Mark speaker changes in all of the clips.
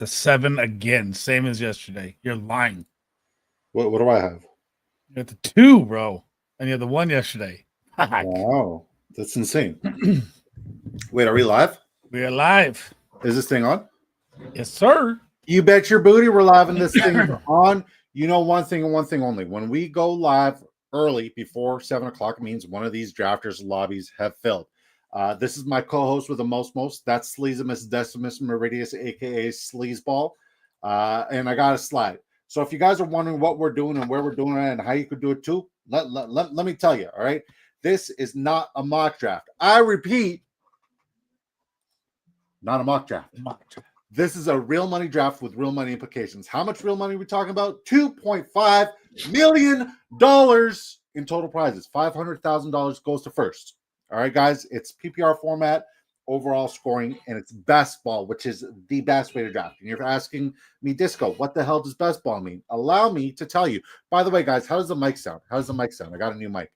Speaker 1: the 7 again, same as yesterday. You're lying.
Speaker 2: What do I have?
Speaker 1: You got the 2, bro, and you had the 1 yesterday.
Speaker 2: Wow, that's insane. Wait, are we live?
Speaker 1: We are live.
Speaker 2: Is this thing on?
Speaker 1: Yes, sir.
Speaker 2: You bet your booty we're live and this thing is on. You know one thing and one thing only. When we go live early before 7 o'clock, it means one of these drafters lobbies have filled. This is my co-host with the most. That's Sleezimus Decimus Meridius, aka Sleazeball. And I got a slide. So if you guys are wondering what we're doing and where we're doing it and how you could do it too, let me tell you, all right? This is not a mock draft. I repeat, not a mock draft. This is a real money draft with real money implications. How much real money are we talking about? $2.5 million in total prizes. $500,000 goes to first. All right, guys, it's PPR format, overall scoring, and it's best ball, which is the best way to draft. And you're asking me, Disco, what the hell does best ball mean? Allow me to tell you. By the way, guys, how does the mic sound? I got a new mic.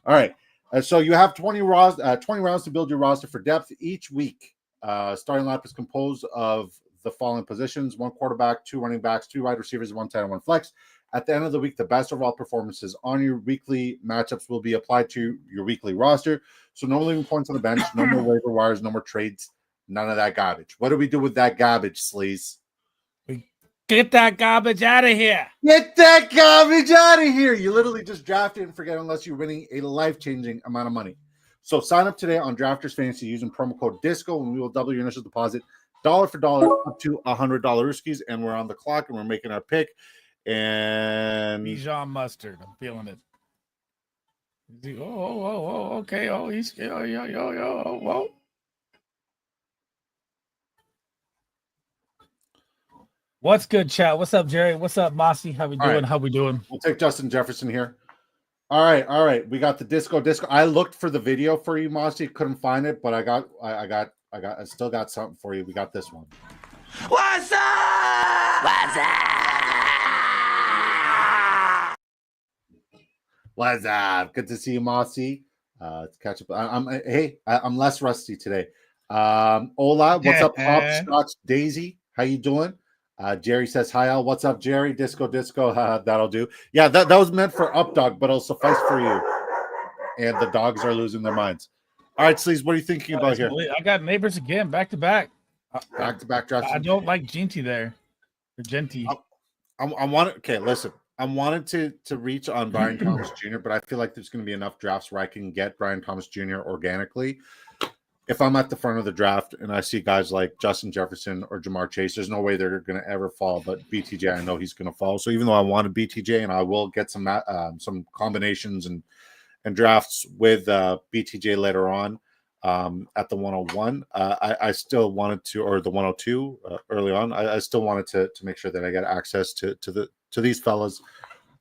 Speaker 2: All right. So you have 20 rounds to build your roster for depth each week. Starting lineup is composed of the following positions: 1 quarterback, 2 running backs, 2 wide receivers, 1 tight end, 1 flex. At the end of the week, the best overall performances on your weekly matchups will be applied to your weekly roster. So no leaving points on the bench, no more waiver wires, no more trades, none of that garbage. What do we do with that garbage, Sleez?
Speaker 1: Get that garbage out of here.
Speaker 2: Get that garbage out of here. You literally just draft it and forget unless you're winning a life-changing amount of money. So sign up today on Drafters Fantasy using promo code DISCO, and we will double your initial deposit dollar for dollar up to $100 Ruskies. And we're on the clock and we're making our pick. And
Speaker 1: Dijon mustard. I'm feeling it. Okay. Oh, he's yo. What's good, chat? What's up, Jerry? What's up, Mossy? How we doing?
Speaker 2: Right.
Speaker 1: How we doing?
Speaker 2: We'll take Justin Jefferson here. All right. We got the disco. I looked for the video for you, Mossy. Couldn't find it, but I still got something for you. We got this one.
Speaker 3: What's up?
Speaker 2: What's up? Good to see you, Mossy. Let's catch up. I'm less rusty today. Ola, what's up, Hopscotch Daisy? How you doing? Jerry says hi, Al. What's up, Jerry? Disco. That'll do. Yeah, that was meant for Updog, but it'll suffice for you. And the dogs are losing their minds. All right, Sleez, what are you thinking about here?
Speaker 1: I got neighbors again, back to back.
Speaker 2: Back to back drafts.
Speaker 1: I don't like Genty there. Or Genty.
Speaker 2: I wanted. Okay, listen. I wanted to reach on Brian Thomas Jr., but I feel like there's going to be enough drafts where I can get Brian Thomas Jr. organically. If I'm at the front of the draft and I see guys like Justin Jefferson or Jamar Chase, there's no way they're going to ever fall. But BTJ, I know he's going to fall. So even though I wanted BTJ, and I will get some combinations and drafts with BTJ later on at the 101, I still wanted to, or the 102 early on. I still wanted to make sure that I get access to these fellas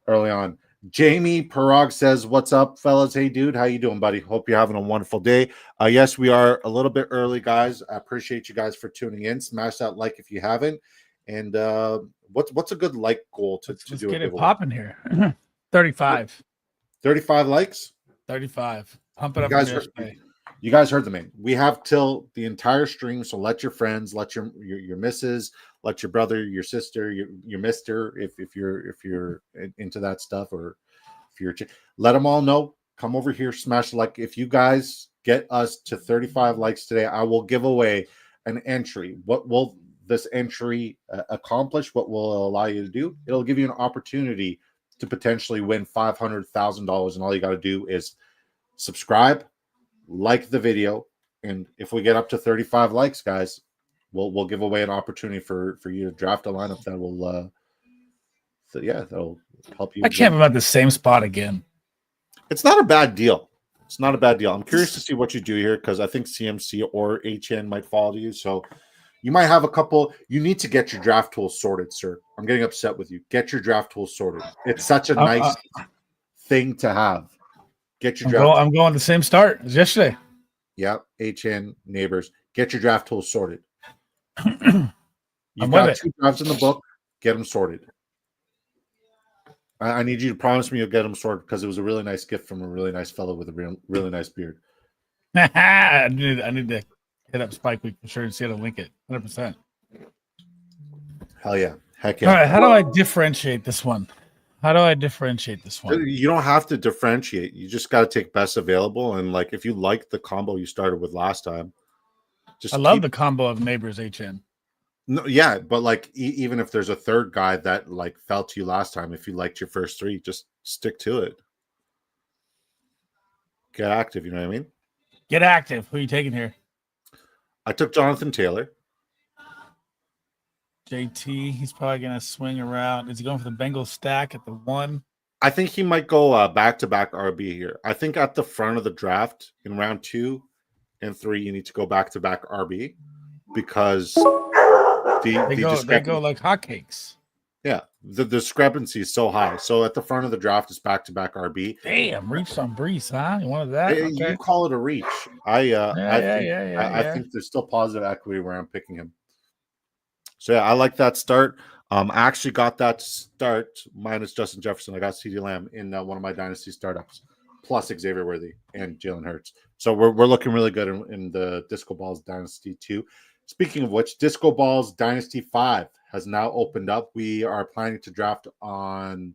Speaker 2: early on. Jamie Parag says, what's up, fellas? Hey, dude. How you doing, buddy? Hope you're having a wonderful day. Yes, we are a little bit early, guys. I appreciate you guys for tuning in. Smash that like if you haven't. And what's a good like goal to
Speaker 1: Let's
Speaker 2: do?
Speaker 1: Get it popping here. 35.
Speaker 2: 35 likes?
Speaker 1: 35. Pump it up.
Speaker 2: You guys heard the man. We have till the entire stream, so let your friends, let your missus, let your brother, your sister, your mister, if you're into that stuff, or if you're, let them all know. Come over here, smash the like. If you guys get us to 35 likes today, I will give away an entry. What will this entry accomplish? What will it allow you to do? It'll give you an opportunity to potentially win $500,000, and all you got to do is subscribe, like the video, and if we get up to 35 likes, guys, we'll give away an opportunity for you to draft a lineup that will that'll help you.
Speaker 1: I can't remember the same spot again.
Speaker 2: It's not a bad deal. I'm curious to see what you do here, because I think CMC or HN might follow you, so you might have a couple. You need to get your draft tools sorted, sir. I'm getting upset with you. Get your draft tools sorted. It's such a nice thing to have. Get your draft.
Speaker 1: I'm going the same start as yesterday.
Speaker 2: Yep. HN neighbors. Get your draft tools sorted. You've got 2 drafts in the book. Get them sorted. I need you to promise me you'll get them sorted, because it was a really nice gift from a really nice fellow with a really nice beard.
Speaker 1: I need to hit up Spike Week for sure and see how to link it. 100%.
Speaker 2: Hell yeah. Heck
Speaker 1: All
Speaker 2: yeah.
Speaker 1: right, how do I differentiate this one?
Speaker 2: You don't have to differentiate. You just got to take best available. And like, if you like the combo you started with last time, just
Speaker 1: I love the combo of Neighbors HN.
Speaker 2: No, yeah, but like even if there's a third guy that like fell to you last time, if you liked your first three, just stick to it. Get active, you know what I mean?
Speaker 1: Get active. Who are you taking here?
Speaker 2: I took Jonathan Taylor.
Speaker 1: JT, he's probably going to swing around. Is he going for the Bengals stack at the 1?
Speaker 2: I think he might go back-to-back RB here. I think at the front of the draft in round 2 and 3, you need to go back-to-back RB because
Speaker 1: they go like hotcakes.
Speaker 2: Yeah, the discrepancy is so high. So at the front of the draft is back-to-back RB.
Speaker 1: Damn, reach on Brees, huh? You wanted that?
Speaker 2: Okay. You call it a reach. I
Speaker 1: think
Speaker 2: there's still positive equity where I'm picking him. So yeah, I like that start. I actually got that start minus Justin Jefferson. I got CeeDee Lamb in one of my dynasty startups, plus Xavier Worthy and Jalen Hurts. So we're looking really good in the Disco Balls Dynasty 2. Speaking of which, Disco Balls Dynasty 5 has now opened up. We are planning to draft on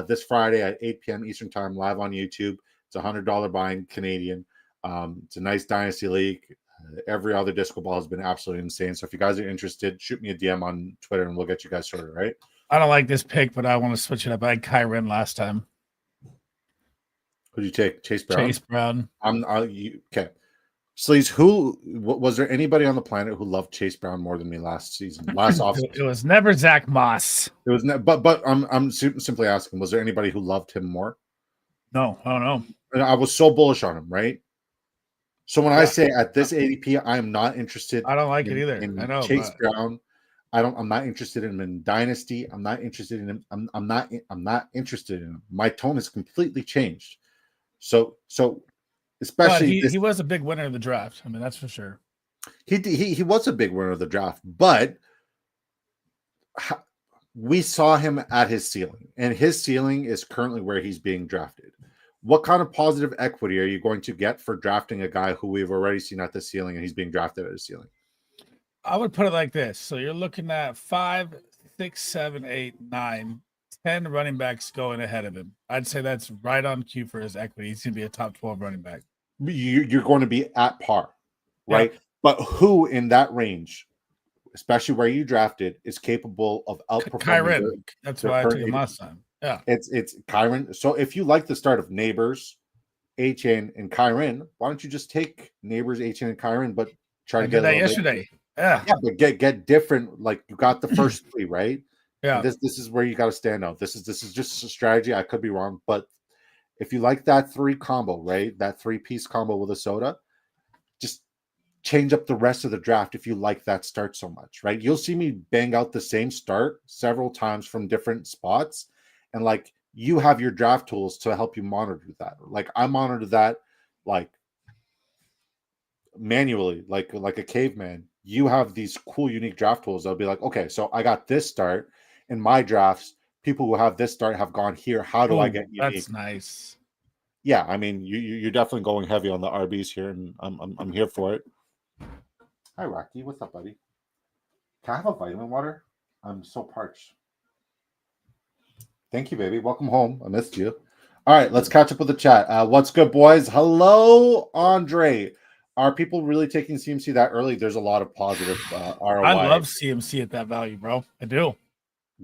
Speaker 2: this Friday at 8 p.m. Eastern Time, live on YouTube. It's a $100 buy-in Canadian. It's a nice Dynasty League. Every other Disco Ball has been absolutely insane. So if you guys are interested, shoot me a DM on Twitter and we'll get you guys sorted, right?
Speaker 1: I don't like this pick, but I want to switch it up. I had Kyren last time.
Speaker 2: Who did you take? Chase Brown?
Speaker 1: Chase Brown.
Speaker 2: Okay. Sleez, was there anybody on the planet who loved Chase Brown more than me last season? Last offseason?
Speaker 1: It was never Zach Moss.
Speaker 2: It was but I'm simply asking, was there anybody who loved him more?
Speaker 1: No, I don't know.
Speaker 2: And I was so bullish on him, right? So when I say at this ADP, I am not interested.
Speaker 1: I don't like it either. I know
Speaker 2: Chase Brown. I'm not interested in him in Dynasty. I'm not interested in him. I'm not interested in him. My tone has completely changed. So especially
Speaker 1: he was a big winner of the draft. I mean, that's for sure.
Speaker 2: He was a big winner of the draft, but we saw him at his ceiling, and his ceiling is currently where he's being drafted. What kind of positive equity are you going to get for drafting a guy who we've already seen at the ceiling and he's being drafted at his ceiling?
Speaker 1: I would put it like this. So you're looking at 5, 6, 7, 8, 9, 10 running backs going ahead of him. I'd say that's right on cue for his equity. He's going to be a top 12 running back.
Speaker 2: You're going to be at par, right? Yeah. But who in that range, especially where you drafted, is capable of outperforming?
Speaker 1: Kyren. That's why I took him last time. Yeah,
Speaker 2: it's Kyren. So if you like the start of Neighbors, HN, and Kyren, why don't you just take Neighbors, HN, and Kyren, but try to get
Speaker 1: that yesterday? Yeah,
Speaker 2: but get different. Like you got the first 3, right?
Speaker 1: Yeah.
Speaker 2: And this is where you got to stand out. This is just a strategy. I could be wrong, but if you like that 3 combo, right, that 3-piece combo with a soda, just change up the rest of the draft if you like that start so much, right? You'll see me bang out the same start several times from different spots. And like you have your draft tools to help you monitor that. Like I monitor that like manually, like a caveman. You have these cool, unique draft tools. I'll be like, okay, so I got this start in my drafts. People who have this start have gone here. How do I get unique?
Speaker 1: That's nice.
Speaker 2: Yeah, I mean, you're definitely going heavy on the RBs here, and I'm here for it. Hi, Rocky. What's up, buddy? Can I have a vitamin water? I'm so parched. Thank you, baby. Welcome home. I missed you. All right, let's catch up with the chat. What's good, boys? Hello, Andre. Are people really taking CMC that early? There's a lot of positive ROI.
Speaker 1: I love CMC at that value, bro. I do.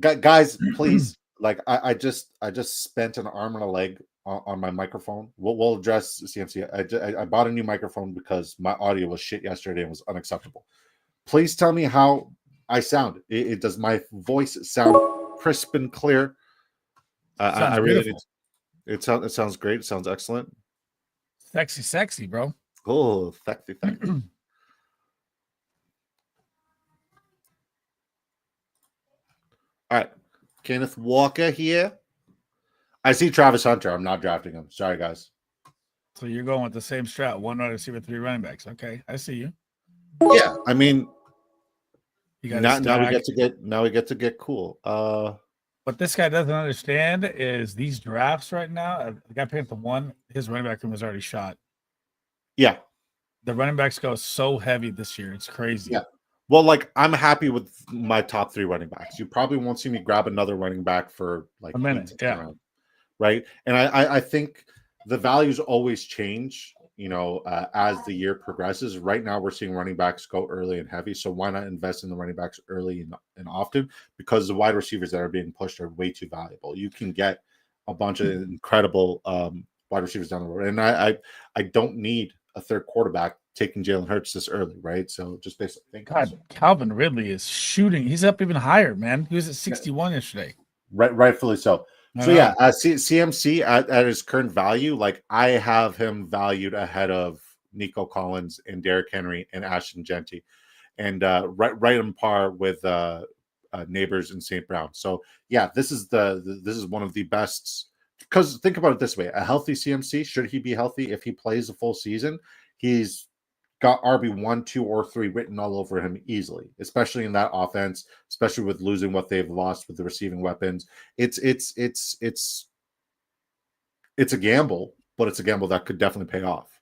Speaker 2: Guys, please. Like, I just spent an arm and a leg on my microphone. We'll address CMC. I bought a new microphone because my audio was shit yesterday and was unacceptable. Please tell me how I sound. Does my voice sound crisp and clear? I really need it sounds great. It sounds excellent.
Speaker 1: Sexy, bro.
Speaker 2: Oh, sexy. All right. Kenneth Walker here. I see Travis Hunter. I'm not drafting him. Sorry, guys.
Speaker 1: So you're going with the same strat, 1 wide receiver, 3 running backs. Okay, I see you.
Speaker 2: Yeah, I mean,
Speaker 1: you
Speaker 2: now we get to get cool.
Speaker 1: What this guy doesn't understand is these drafts right now. The guy paying for 1, his running back room was already shot.
Speaker 2: Yeah,
Speaker 1: the running backs go so heavy this year. It's crazy.
Speaker 2: Yeah. Well, like I'm happy with my top 3 running backs. You probably won't see me grab another running back for like
Speaker 1: A minute,
Speaker 2: 8 to 10
Speaker 1: yeah.
Speaker 2: rounds, right? And I think the values always change, as the year progresses. Right now, we're seeing running backs go early and heavy, so why not invest in the running backs early and often? Because the wide receivers that are being pushed are way too valuable. You can get a bunch of incredible wide receivers down the road, and I don't need a third quarterback taking Jalen Hurts this early, right? So just basically think.
Speaker 1: God, Calvin Ridley is shooting. He's up even higher, man. He was at 61 yesterday.
Speaker 2: Rightfully so.
Speaker 1: I
Speaker 2: So
Speaker 1: know.
Speaker 2: yeah, CMC at his current value, like I have him valued ahead of Nico Collins and Derrick Henry and Ashton Genty, and right on par with Neighbors and St. Brown. So yeah, this is one of the best. Because think about it this way: a healthy CMC, should he be healthy, if he plays a full season, he's got RB1, 2, or 3 written all over him easily, especially in that offense, especially with losing what they've lost with the receiving weapons. It's a gamble, but it's a gamble that could definitely pay off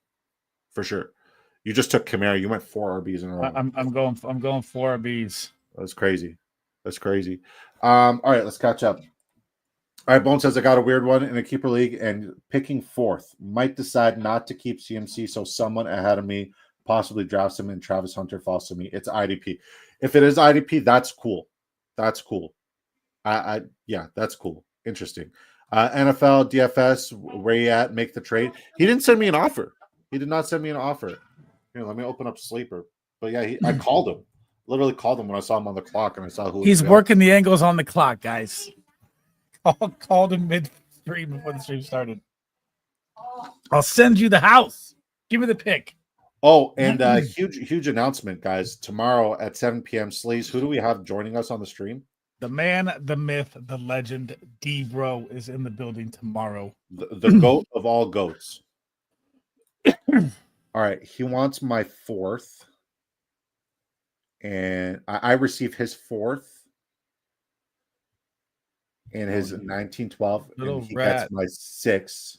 Speaker 2: for sure. You just took Kamara. You went 4 RBs in a row.
Speaker 1: I'm going 4 RBs.
Speaker 2: That's crazy. That's crazy. All right, let's catch up. All right, Bone says I got a weird one in a keeper league and picking 4th. Might decide not to keep CMC, so someone ahead of me possibly drafts him and Travis Hunter falls to me. It's IDP. If it is IDP, that's cool. That's cool. Yeah, that's cool. Interesting. NFL, DFS, where you at? Make the trade. He didn't send me an offer. He did not send me an offer. Here, let me open up Sleeper. But yeah, I called him. Literally called him when I saw him on the clock and I saw who
Speaker 1: He's working the angles on the clock, guys. Called him mid-stream before the stream started. I'll send you the house. Give me the pick.
Speaker 2: Oh, and huge announcement, guys. Tomorrow at 7 p.m. Sleez, who do we have joining us on the stream?
Speaker 1: The man, the myth, the legend, D-Bro is in the building tomorrow.
Speaker 2: The goat of all goats. All right. He wants my 4th. And I receive his 4th. And his 1912. And he gets my 6th.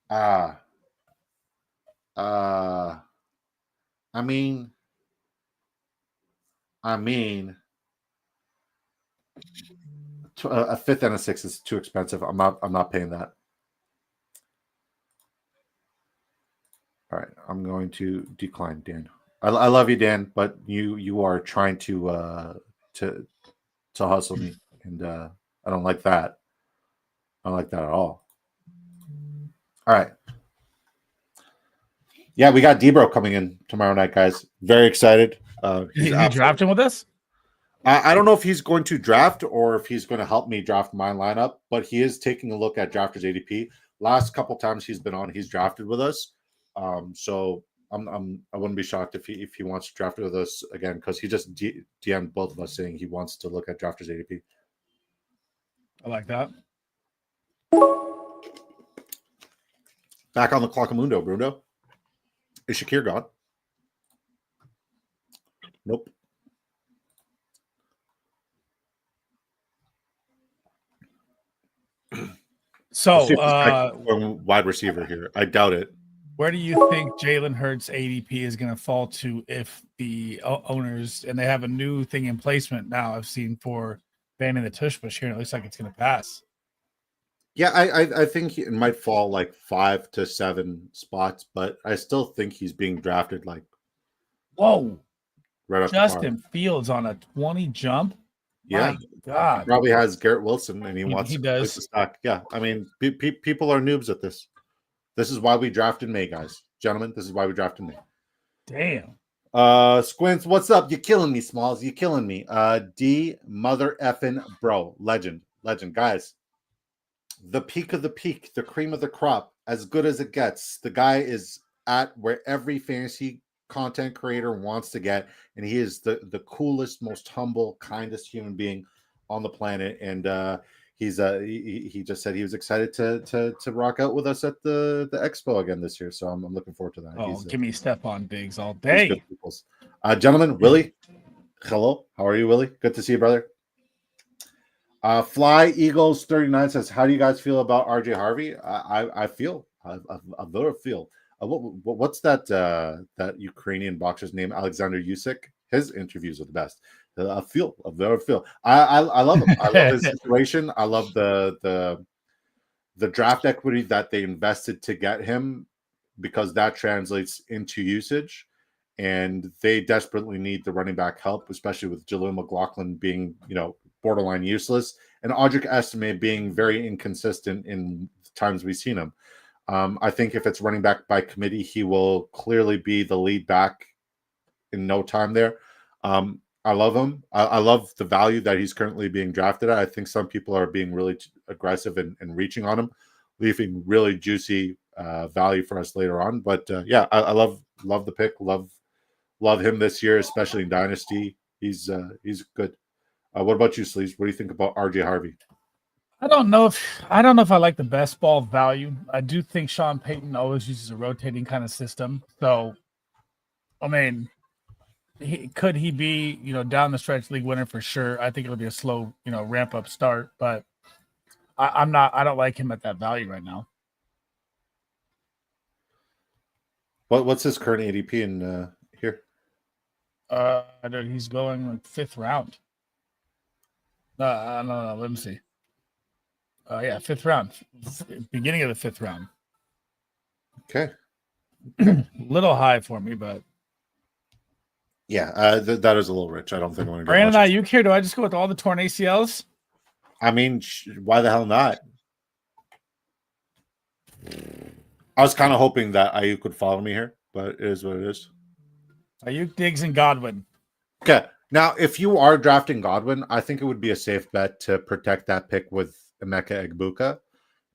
Speaker 2: I mean, a 5th and a 6th is too expensive. I'm not paying that. All right, I'm going to decline, Dan. I love you, Dan, but you are trying to hustle me, and I don't like that. I don't like that at all. All right. Yeah, we got D-Bro coming in tomorrow night, guys. Very excited.
Speaker 1: He's drafting with us?
Speaker 2: I don't know if he's going to draft or if he's going to help me draft my lineup, but he is taking a look at Drafters ADP. Last couple times he's been on, he's drafted with us. So I wouldn't be shocked if he wants to draft with us again, because he just DM'd both of us saying he wants to look at Drafters ADP.
Speaker 1: I like that.
Speaker 2: Back on the Clockamundo, Bruno. Is Shakir gone? Nope.
Speaker 1: So,
Speaker 2: wide receiver here. I doubt it.
Speaker 1: Where do you think Jalen Hurts ADP is going to fall to if the owners, and they have a new thing in placement now, I've seen, for banning the tush push here, and it looks like it's going to pass.
Speaker 2: Yeah, I think it might fall like 5 to 7 spots, but I still think he's being drafted like.
Speaker 1: Whoa.
Speaker 2: Right off
Speaker 1: Justin Fields on a 20 jump.
Speaker 2: Yeah.
Speaker 1: My God.
Speaker 2: He probably has Garrett Wilson, and he wants
Speaker 1: he
Speaker 2: to
Speaker 1: does.
Speaker 2: place the stock. Yeah, I mean, people are noobs at this. This is why we draft in May, guys. Gentlemen, this is why we draft in May.
Speaker 1: Damn.
Speaker 2: Squints, what's up? You're killing me, Smalls. You're killing me. D mother effing bro. Legend, guys. The peak of the peak, the cream of the crop, as good as it gets. The guy is at where every fantasy content creator wants to get, and he is the coolest, most humble, kindest human being on the planet. And he just said he was excited to rock out with us at the expo again this year. So I'm looking forward to that.
Speaker 1: Oh, give me Stephon Diggs all day.
Speaker 2: Gentlemen, Willie, hello. How are you, Willie? Good to see you, brother. Fly Eagles 39 says, how do you guys feel about RJ Harvey? I feel. What's that Ukrainian boxer's name? Alexander Usyk. his interviews are the best. I feel. I love him. I love his situation. I love the draft equity that they invested to get him, because that translates into usage. And they desperately need the running back help, especially with Jaleel McLaughlin being, borderline useless, and Audric Estime being very inconsistent in times we've seen him. I think if it's running back by committee, he will clearly be the lead back in no time there. I love him. I love the value that he's currently being drafted at. I think some people are being really aggressive and reaching on him, leaving really juicy value for us later on. But I love the pick. Love him this year, especially in Dynasty. He's good. What about you, Sleez? What do you think about RJ Harvey?
Speaker 1: I don't know if I like the best ball value. I do think Sean Payton always uses a rotating kind of system. So, I mean, could he be, down the stretch league winner for sure? I think it'll be a slow, ramp up start, but I don't like him at that value right now.
Speaker 2: What's his current ADP in here?
Speaker 1: He's going like 5th round. No. Let me see. 5th round, beginning of the 5th round.
Speaker 2: Okay.
Speaker 1: Little high for me, but
Speaker 2: yeah, that is a little rich. I don't think I'm going to.
Speaker 1: Brandon Ayuk here. Do I just go with all the torn ACLs?
Speaker 2: I mean, why the hell not? I was kind of hoping that Ayuk would follow me here, but it is what it is.
Speaker 1: Ayuk, Diggs, and Godwin.
Speaker 2: Okay. Now, if you are drafting Godwin, I think it would be a safe bet to protect that pick with Emeka Egbuka.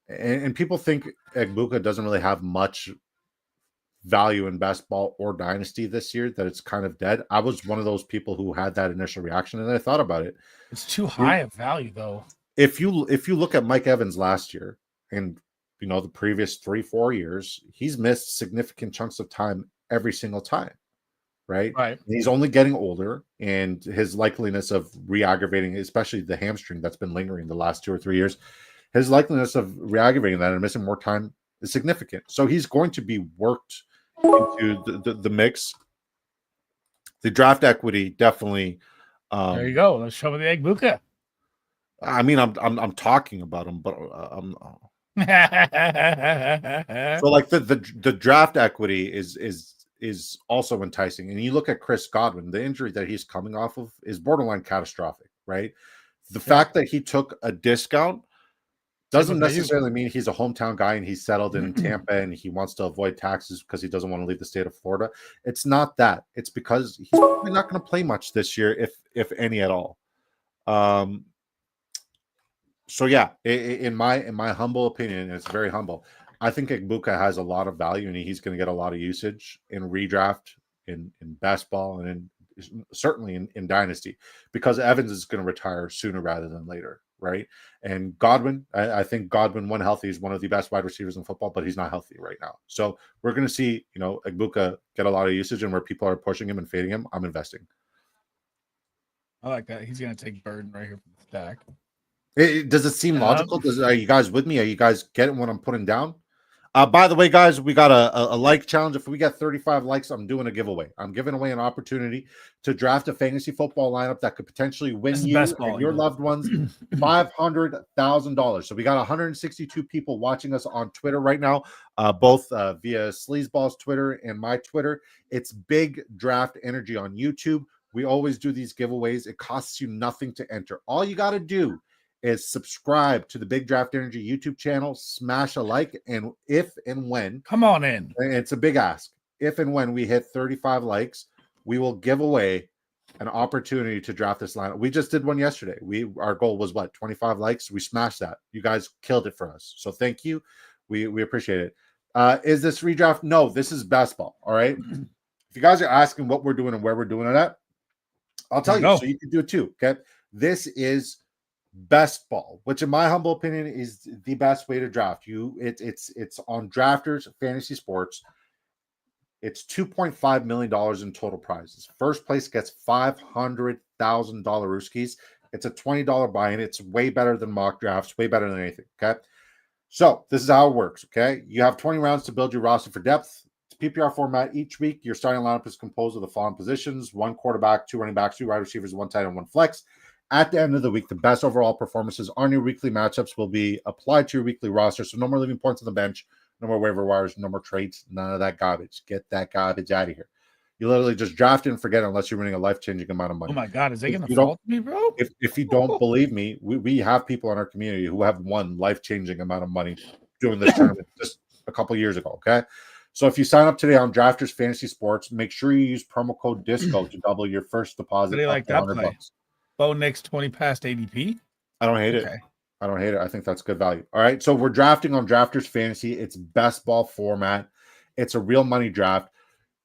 Speaker 2: And people think Egbuka doesn't really have much value in best ball or dynasty this year, that it's kind of dead. I was one of those people who had that initial reaction, and I thought about it.
Speaker 1: It's too high of value, though.
Speaker 2: If you look at Mike Evans last year and the previous 3-4 years, he's missed significant chunks of time every single time. Right. He's only getting older, and his likeliness of re-aggravating, especially the hamstring that's been lingering the last 2 or 3 years, his likeliness of re-aggravating that and missing more time is significant. So he's going to be worked into the mix. The draft equity definitely.
Speaker 1: There you go. Let's show me the Egbuka.
Speaker 2: I mean, I'm talking about him, but so like the draft equity is also enticing. And you look at Chris Godwin, the injury that he's coming off of is borderline catastrophic, right? The fact that he took a discount doesn't necessarily mean he's a hometown guy and he's settled in Tampa and he wants to avoid taxes because he doesn't want to leave the state of Florida. It's not that. It's because he's probably not going to play much this year, if any at all. So yeah, in my humble opinion, and it's very humble, I think Egbuka has a lot of value, and he's going to get a lot of usage in redraft, in best ball, and certainly in dynasty, because Evans is going to retire sooner rather than later, right? And Godwin, I think Godwin, when healthy, is one of the best wide receivers in football, but he's not healthy right now. So we're going to see, Egbuka get a lot of usage, and where people are pushing him and fading him, I'm investing.
Speaker 1: I like that. He's going to take Burden right here from the stack.
Speaker 2: Does it seem logical? Are you guys with me? Are you guys getting what I'm putting down? By the way, guys, we got a like challenge. If we get 35 likes, I'm doing a giveaway. I'm giving away an opportunity to draft a fantasy football lineup that could potentially win you and your loved ones $500,000. So we got 162 people watching us on Twitter right now, both via Sleazeball's Twitter and my Twitter. It's Big Draft Energy on YouTube. We always do these giveaways. It costs you nothing to enter. All you got to do is subscribe to the Big Draft Energy YouTube channel, smash a like, and if and when,
Speaker 1: come on in,
Speaker 2: it's a big ask, if and when we hit 35 likes, we will give away an opportunity to draft this lineup. We just did one yesterday. Our goal was 25 likes. We smashed that. You guys killed it for us. So thank you. We appreciate it. Is this redraft? No, this is best ball. All right. If you guys are asking what we're doing and where we're doing it at, I'll tell you, so you can do it too. Okay. This is best ball, which in my humble opinion is the best way to draft. It's on Drafters Fantasy Sports. It's $2.5 million in total prizes. First place gets $500,000 Rooskies. It's a $20 buy-in. It's way better than mock drafts, way better than anything. Okay. So this is how it works. Okay. You have 20 rounds to build your roster for depth. It's PPR format. Each week, your starting lineup is composed of the following positions: 1 quarterback, 2 running backs, 2 wide receivers, 1 tight end, 1 flex. At the end of the week, the best overall performances on your weekly matchups will be applied to your weekly roster. So no more leaving points on the bench, no more waiver wires, no more trades, none of that garbage. Get that garbage out of here. You literally just draft it and forget it unless you're winning a life-changing amount of money.
Speaker 1: Oh my God, is they going to fault me, bro?
Speaker 2: If you don't believe me, we have people in our community who have won life-changing amount of money doing this tournament just a couple years ago, okay? So if you sign up today on Drafters Fantasy Sports, make sure you use promo code DISCO to double your first deposit.
Speaker 1: How do you like that play?
Speaker 2: $100.
Speaker 1: Bo Nix 20 past ADP.
Speaker 2: I don't hate it. I don't hate it. I think that's good value. All right. So we're drafting on Drafters Fantasy. It's best ball format. It's a real money draft.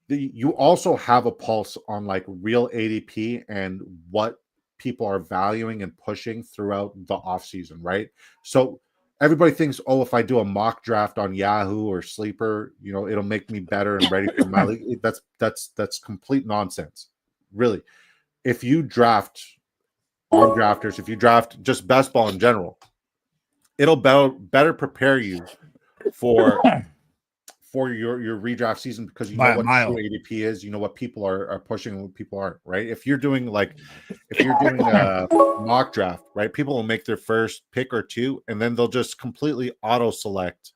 Speaker 2: You also have a pulse on like real ADP and what people are valuing and pushing throughout the offseason, right? So everybody thinks, oh, if I do a mock draft on Yahoo or Sleeper, you know, it'll make me better and ready for my league. That's complete nonsense. Really. If you draft on Drafters, if you draft just best ball in general, it'll better prepare you for your redraft season because you know what true ADP is, you know what people are pushing and what people aren't, right? If you're doing a mock draft, right, people will make their first pick or two and then they'll just completely auto select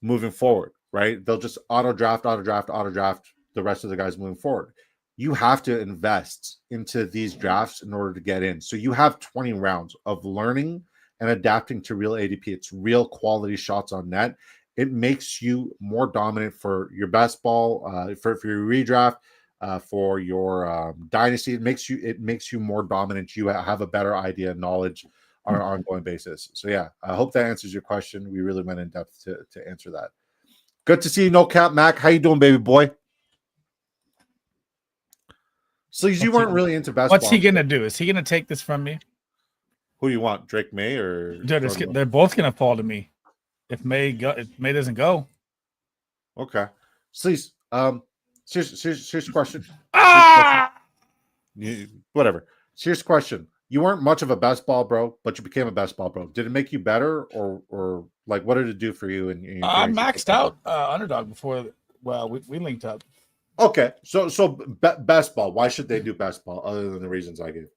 Speaker 2: moving forward, right? They'll just auto draft the rest of the guys moving forward. You have to invest into these drafts in order to get in. So you have 20 rounds of learning and adapting to real ADP. It's real quality shots on net. It makes you more dominant for your best ball, for your redraft, for your dynasty. It makes you more dominant. You have a better idea and knowledge on an ongoing basis. So yeah, I hope that answers your question. We really went in depth to answer that. Good to see you, No Cap Mac. How you doing, baby boy? Sleez, you weren't really into basketball.
Speaker 1: What's he gonna do? Is he gonna take this from me?
Speaker 2: Who do you want, Drake May or?
Speaker 1: Dude, they're both gonna fall to me if May doesn't go.
Speaker 2: Okay, Sleez. Serious question. Whatever. Serious question. You weren't much of a best ball bro, but you became a best ball bro. Did it make you better, or like what did it do for you?
Speaker 1: I maxed out Underdog before. Well, we linked up.
Speaker 2: Okay, so best ball. Why should they do best ball other than the reasons I gave?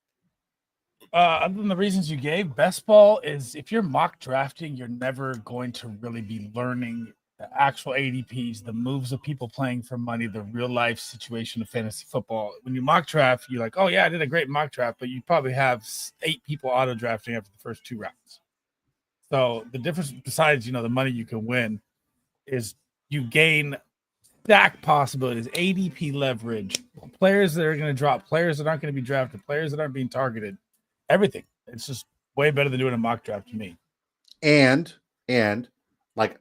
Speaker 1: Other than the reasons you gave, best ball is if you're mock drafting, you're never going to really be learning the actual ADPs, the moves of people playing for money, the real life situation of fantasy football. When you mock draft, you're like, oh yeah, I did a great mock draft, but you probably have 8 people auto drafting after the first 2 rounds. So the difference, besides the money you can win, is you gain stack possibilities, ADP leverage, players that are going to drop, players that aren't going to be drafted, players that aren't being targeted, everything. It's just way better than doing a mock draft to me.
Speaker 2: And like,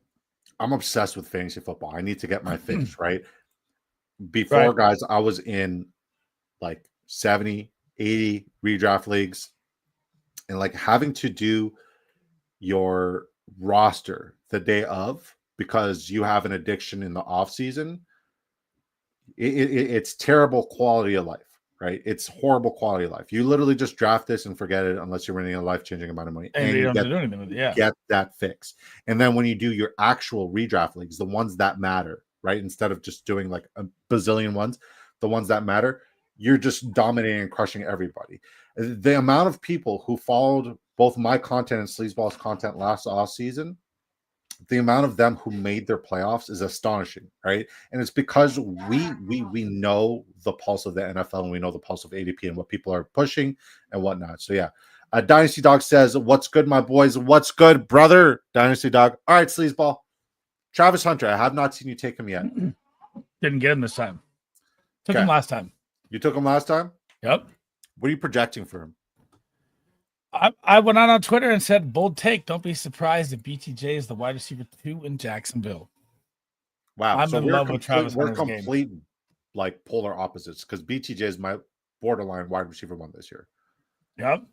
Speaker 2: I'm obsessed with fantasy football. I need to get my fix right. Before, guys, I was in like 70, 80 redraft leagues, and like having to do your roster the day of, because you have an addiction in the off season, it's terrible quality of life, right? It's horrible quality of life. You literally just draft this and forget it unless you're winning a life-changing amount of money.
Speaker 1: And you don't have to do anything with it. Yeah.
Speaker 2: Get that fix. And then when you do your actual redraft leagues, the ones that matter, right? Instead of just doing like a bazillion ones, the ones that matter, you're just dominating and crushing everybody. The amount of people who followed both my content and Sleazeball's content last off season, the amount of them who made their playoffs is astonishing, right? And it's because we know the pulse of the NFL and we know the pulse of ADP and what people are pushing and whatnot. So yeah, Dynasty Dog says, "What's good, my boys? What's good, brother?" Dynasty Dog. All right, Sleazeball. Travis Hunter. I have not seen you take him yet.
Speaker 1: Didn't get him this time. Took him last time.
Speaker 2: You took him last time?
Speaker 1: Yep.
Speaker 2: What are you projecting for him?
Speaker 1: I went out on Twitter and said, bold take. Don't be surprised if BTJ is the wide receiver 2 in Jacksonville.
Speaker 2: Wow.
Speaker 1: I'm in love with Travis Hunter's
Speaker 2: game. We're complete like polar opposites because BTJ is my borderline wide receiver 1 this year.
Speaker 1: Yep.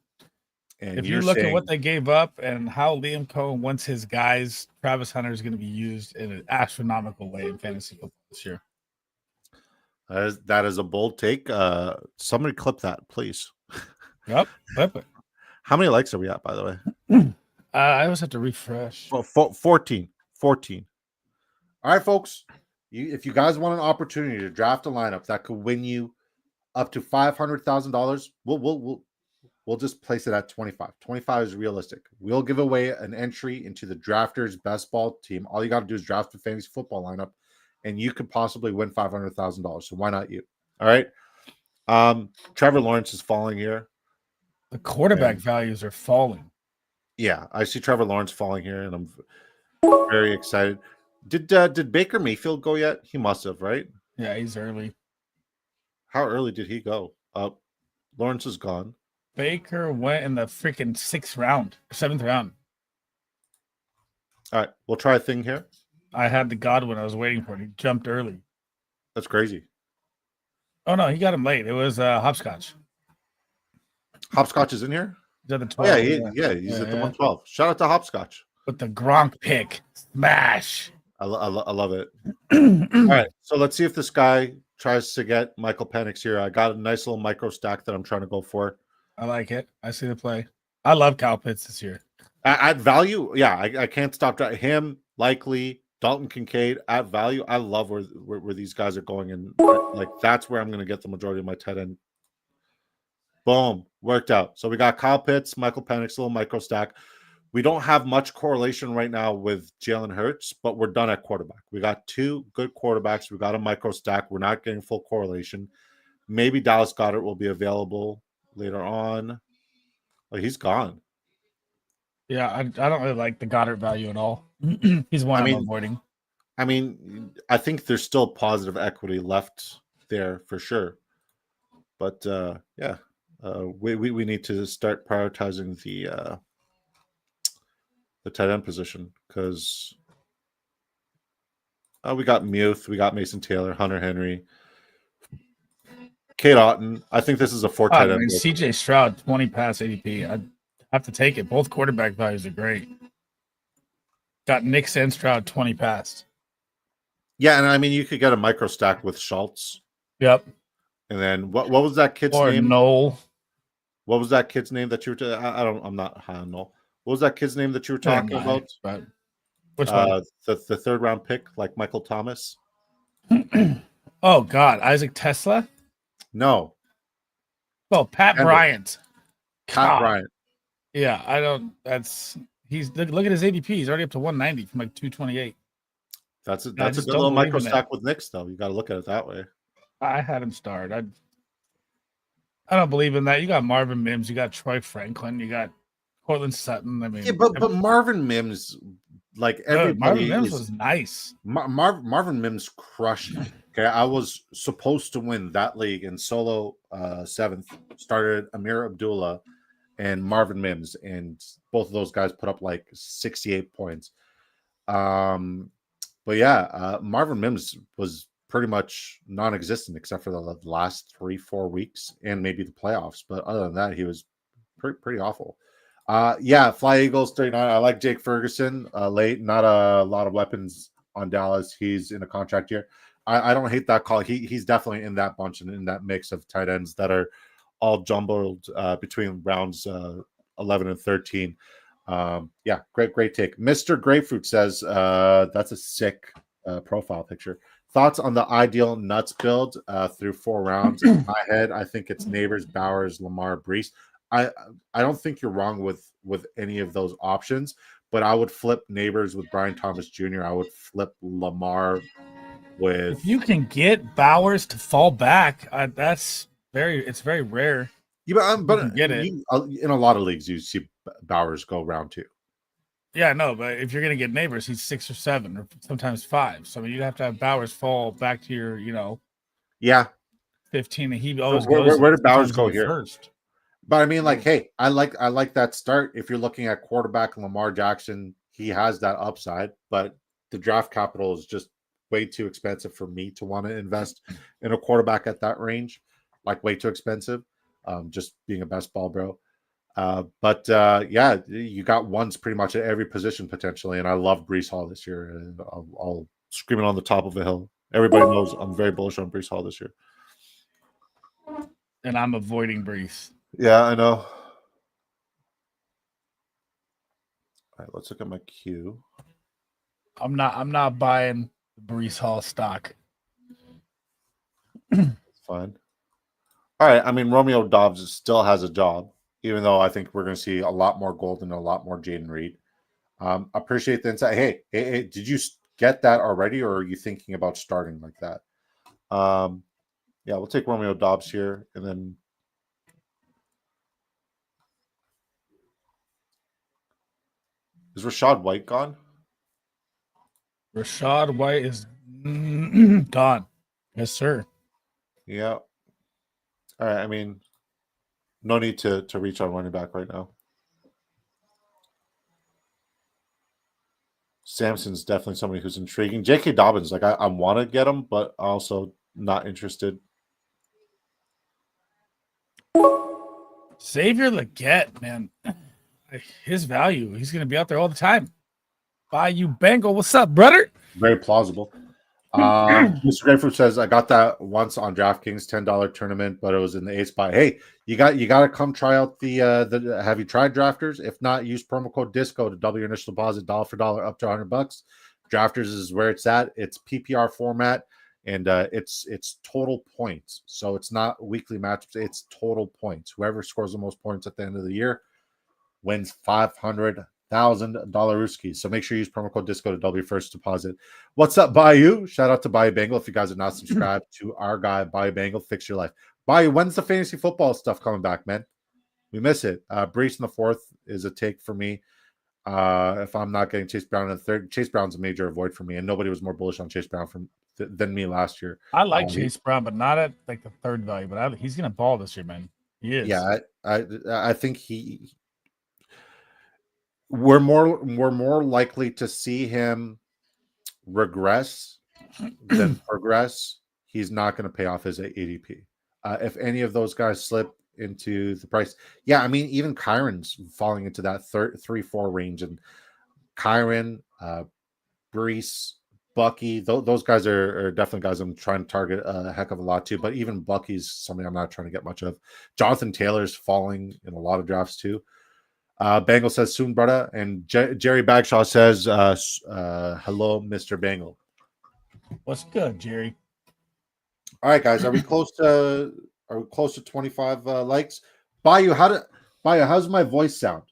Speaker 1: And if you look at what they gave up and how Liam Cohen wants his guys, Travis Hunter is going to be used in an astronomical way in fantasy football this year.
Speaker 2: That is a bold take. Somebody clip that, please.
Speaker 1: Yep. Clip it.
Speaker 2: How many likes are we at, by the way?
Speaker 1: I always have to refresh.
Speaker 2: 14. All right, folks. if you guys want an opportunity to draft a lineup that could win you up to $500,000, we'll just place it at 25. 25 is realistic. We'll give away an entry into the Drafters Best Ball team. All you got to do is draft the fantasy football lineup, and you could possibly win $500,000. So why not you? All right. Trevor Lawrence is falling here.
Speaker 1: The quarterback values are falling.
Speaker 2: Yeah, I see Trevor Lawrence falling here, and I'm very excited. Did Baker Mayfield go yet? He must have, right?
Speaker 1: Yeah, he's early.
Speaker 2: How early did he go? Lawrence is gone.
Speaker 1: Baker went in the freaking 7th round.
Speaker 2: All right, we'll try a thing here.
Speaker 1: I had the Godwin I was waiting for. He jumped early.
Speaker 2: That's crazy.
Speaker 1: Oh, no, he got him late. It was Hopscotch.
Speaker 2: Hopscotch is in here?
Speaker 1: He's at the 12.
Speaker 2: Oh, yeah, he's at the 112. Shout out to Hopscotch.
Speaker 1: With the Gronk pick. Smash.
Speaker 2: I love it. All right, so let's see if this guy tries to get Michael Penix here. I got a nice little micro stack that I'm trying to go for.
Speaker 1: I like it. I see the play. I love Kyle Pitts this year.
Speaker 2: At value, yeah, I can't stop him. Likely Dalton Kincaid at value. I love where these guys are going, and like that's where I'm going to get the majority of my tight end. Boom, worked out. So we got Kyle Pitts, Michael Penix, little micro stack. We don't have much correlation right now with Jalen Hurts, but we're done at quarterback. We got 2 good quarterbacks. We got a micro stack. We're not getting full correlation. Maybe Dallas Goedert will be available later on. Oh, he's gone.
Speaker 1: Yeah, I don't really like the Goddard value at all. He's one I'm avoiding.
Speaker 2: I mean, I think there's still positive equity left there for sure. But yeah, we need to start prioritizing the tight end position because we got Muth, we got Mason Taylor, Hunter Henry, Kate Otten. I think this is a 4 tight end.
Speaker 1: CJ Stroud, 20 pass ADP. I have to take it. Both quarterback values are great. Got Nick and Stroud, 20 pass.
Speaker 2: Yeah, and I mean you could get a micro stack with Schultz.
Speaker 1: Yep.
Speaker 2: And then what was that kid's name?
Speaker 1: Noel.
Speaker 2: What was that kid's name that you were? I'm not high on Noel. What was that kid's name that you were talking about?
Speaker 1: But which one?
Speaker 2: The 3rd round pick, like Michael Thomas.
Speaker 1: Oh God, Isaac Tesla.
Speaker 2: No.
Speaker 1: Oh, Pat Bryant.
Speaker 2: Pat Bryant.
Speaker 1: Yeah, I don't. He's look at his ADP. He's already up to 190 from like 228.
Speaker 2: That's a good little micro stack with Knicks, though. You got to look at it that way.
Speaker 1: I had him start. I don't believe in that. You got Marvin Mims. You got Troy Franklin. You got Cortland Sutton. I mean,
Speaker 2: yeah, but Marvin Mims, like everybody,
Speaker 1: Marvin Mims was nice.
Speaker 2: Marvin Mims crushed. Okay, I was supposed to win that league in solo 7th. Started Amir Abdullah and Marvin Mims, and both of those guys put up like 68 points. But yeah, Marvin Mims was pretty much non-existent except for the last 3-4 weeks and maybe the playoffs. But other than that, he was pretty awful. Yeah, Fly Eagles 39. I like Jake Ferguson late. Not a lot of weapons on Dallas. He's in a contract year. I don't hate that call. He's definitely in that bunch and in that mix of tight ends that are all jumbled between rounds 11 and 13. Yeah, great take. Mr. Grapefruit says that's a sick profile picture. Thoughts on the ideal nuts build through 4 rounds? In my head, I think it's Neighbors, Bowers, Lamar, Brees. I don't think you're wrong with any of those options, but I would flip Neighbors with Brian Thomas Jr. I would flip Lamar with.
Speaker 1: If you can get Bowers to fall back, it's very rare.
Speaker 2: Yeah, but
Speaker 1: get it
Speaker 2: in a lot of leagues. You see Bowers go round 2.
Speaker 1: Yeah, no, but if you're gonna get Neighbors, he's 6 or 7 or sometimes 5. So I mean, you'd have to have Bowers fall back to your,
Speaker 2: yeah,
Speaker 1: 15. And he always
Speaker 2: goes. Where did Bowers go here
Speaker 1: first?
Speaker 2: But I mean, like, hey, I like that start. If you're looking at quarterback Lamar Jackson, he has that upside, but the draft capital is just way too expensive for me to want to invest in a quarterback at that range. Like, way too expensive. Just being a best ball bro. But yeah, you got ones pretty much at every position potentially, and I love Brees Hall this year. I'll scream it on the top of a hill. Everybody knows I'm very bullish on Brees Hall this year,
Speaker 1: and I'm avoiding Brees.
Speaker 2: Yeah, I know. All right, let's look at my queue.
Speaker 1: I'm not buying Brees Hall stock.
Speaker 2: It's fine. All right. I mean, Romeo Dobbs still has a job, even though I think we're going to see a lot more Golden and a lot more Jaden Reed. Appreciate the insight. Hey, did you get that already, or are you thinking about starting like that? Yeah, we'll take Romeo Dobbs here, and then is Rashad White gone?
Speaker 1: Rashad White is gone. Yes, sir.
Speaker 2: Yeah. All right. I mean, no need to reach on running back right now. Samson's definitely somebody who's intriguing. J.K. Dobbins, like I want to get him, but also not interested.
Speaker 1: Xavier Legette, man. His value. He's going to be out there all the time. Bayou Bengal. What's up, brother?
Speaker 2: Very plausible. Mr. Grapefruit says, I got that once on DraftKings $10 tournament, but it was in the 8 spot. Hey, you got to come try out the have you tried Drafters? If not, use promo code DISCO to double your initial deposit dollar for dollar up to $100. Drafters is where it's at. It's PPR format, and it's total points. So it's not weekly matchups, it's total points. Whoever scores the most points at the end of the year wins $500,000 Rooskies. So make sure you use promo code DISCO to double your first deposit. What's up, Bayou? Shout out to Bayou Bengal. If you guys are not subscribed to our guy, Bayou Bengal, fix your life. Bayou, when's the fantasy football stuff coming back, man? We miss it. Brees in the fourth is a take for me. If I'm not getting Chase Brown in the third, Chase Brown's a major avoid for me, and nobody was more bullish on Chase Brown than me last year.
Speaker 1: I like Chase Brown, but not at like the third value. But he's going to ball this year, man. He is.
Speaker 2: Yeah, I think we're more likely to see him regress than progress. He's not going to pay off his ADP. If any of those guys slip into the price, yeah, I mean, even Kyron's falling into that 3-4 range, and Kyron, Brees, Bucky, those guys are definitely guys I'm trying to target a heck of a lot too. But even Bucky's something I'm not trying to get much of. Jonathan Taylor's falling in a lot of drafts too. Bangle says soon, brother, and Jerry Bagshaw says, "Hello, Mr. Bangle."
Speaker 1: What's good, Jerry?
Speaker 2: All right, guys, are we close to 25 likes? Bayou, how's my voice sound?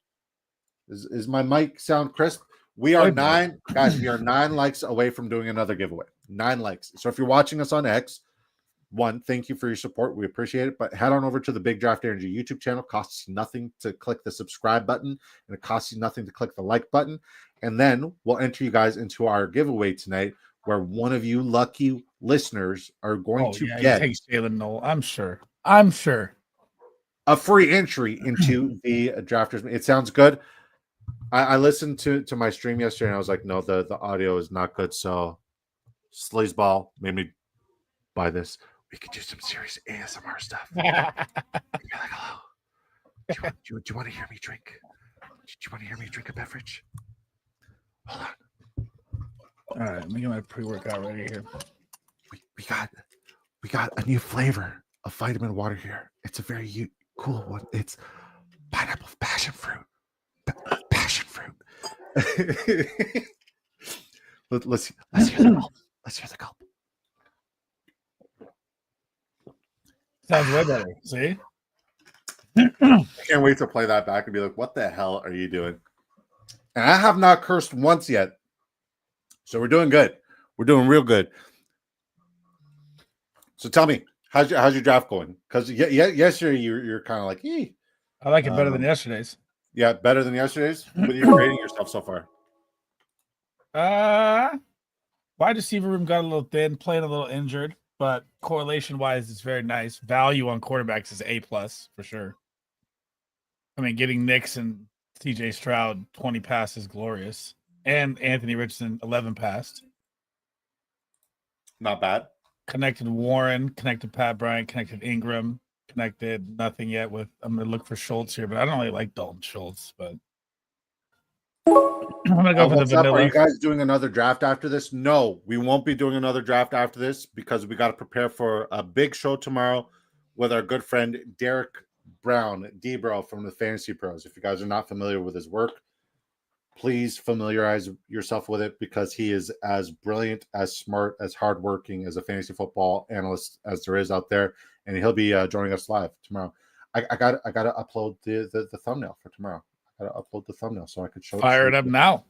Speaker 2: Is my mic sound crisp? We are 9 guys. We are 9 likes away from doing another giveaway. 9 likes. So if you're watching us on X, one, thank you for your support. We appreciate it. But head on over to the Big Draft Energy YouTube channel. Costs you nothing to click the subscribe button, and it costs you nothing to click the like button. And then we'll enter you guys into our giveaway tonight, where one of you lucky listeners are going to get
Speaker 1: Jalen Noel. I'm sure
Speaker 2: a free entry into the Drafters. It sounds good. I listened to my stream yesterday, and I was like, no, the audio is not good. So Sleez Ball made me buy this. We could do some serious ASMR stuff. You're like, hello. Do you want to hear me drink? Do you want to hear me drink a beverage? Hold on.
Speaker 1: All right, let me get my pre-workout ready here.
Speaker 2: We got a new flavor of vitamin water here. It's a very cool one. It's pineapple passion fruit. Passion fruit. Let's hear the gulp. Let's hear the gulp.
Speaker 1: Sounds way better. See?
Speaker 2: I can't wait to play that back and be like, what the hell are you doing? And I have not cursed once yet. So we're doing good. We're doing real good. So tell me, how's your draft going? Because yesterday you're kind of like, hey.
Speaker 1: I like it better than yesterday's.
Speaker 2: Yeah, better than yesterday's? What are you rating yourself so far?
Speaker 1: Wide receiver room got a little thin, playing a little injured, but correlation-wise, it's very nice. Value on quarterbacks is A+ for sure. I mean, getting Knicks and CJ Stroud 20 passes glorious, and Anthony Richardson 11 passed.
Speaker 2: Not bad.
Speaker 1: Connected Warren, connected Pat Bryant, connected Ingram, connected nothing yet with. I'm gonna look for Schultz here, but I don't really like Dalton Schultz. But I'm gonna go for the vanilla.
Speaker 2: Are you guys doing another draft after this? No, we won't be doing another draft after this because we got to prepare for a big show tomorrow with our good friend Derek Brown, D-Bro from the Fantasy Pros. If you guys are not familiar with his work, Please familiarize yourself with it because he is as brilliant, as smart, as hardworking as a fantasy football analyst as there is out there, and he'll be joining us live tomorrow. I got to upload the thumbnail for tomorrow. I got to upload the thumbnail so I could show.
Speaker 1: Fire it up now.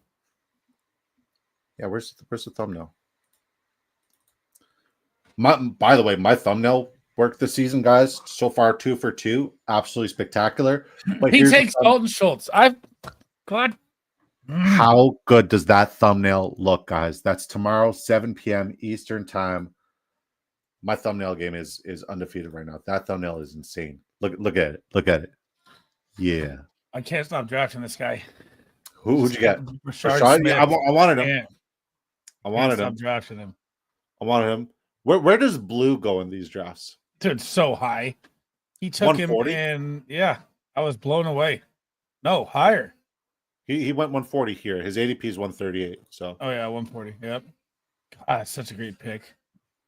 Speaker 2: Yeah, where's the thumbnail? By the way, my thumbnail work this season, guys. So far, 2 for 2, absolutely spectacular. But
Speaker 1: He takes Dalton Schultz. God.
Speaker 2: How good does that thumbnail look, guys? That's tomorrow, 7 p.m. Eastern time. My thumbnail game is undefeated right now. That thumbnail is insane. Look at it. Look at it. Yeah.
Speaker 1: I can't stop drafting this guy.
Speaker 2: Who'd you get?
Speaker 1: Rashard Smith.
Speaker 2: I wanted him.
Speaker 1: Yeah.
Speaker 2: I wanted him.
Speaker 1: Stop drafting him.
Speaker 2: I wanted him. Where does Blue go in these drafts?
Speaker 1: Dude, so high. He took him in. Yeah, I was blown away. No, higher.
Speaker 2: He went 140 here. His ADP is 138. So.
Speaker 1: Oh yeah, 140. Yep. God, such a great pick.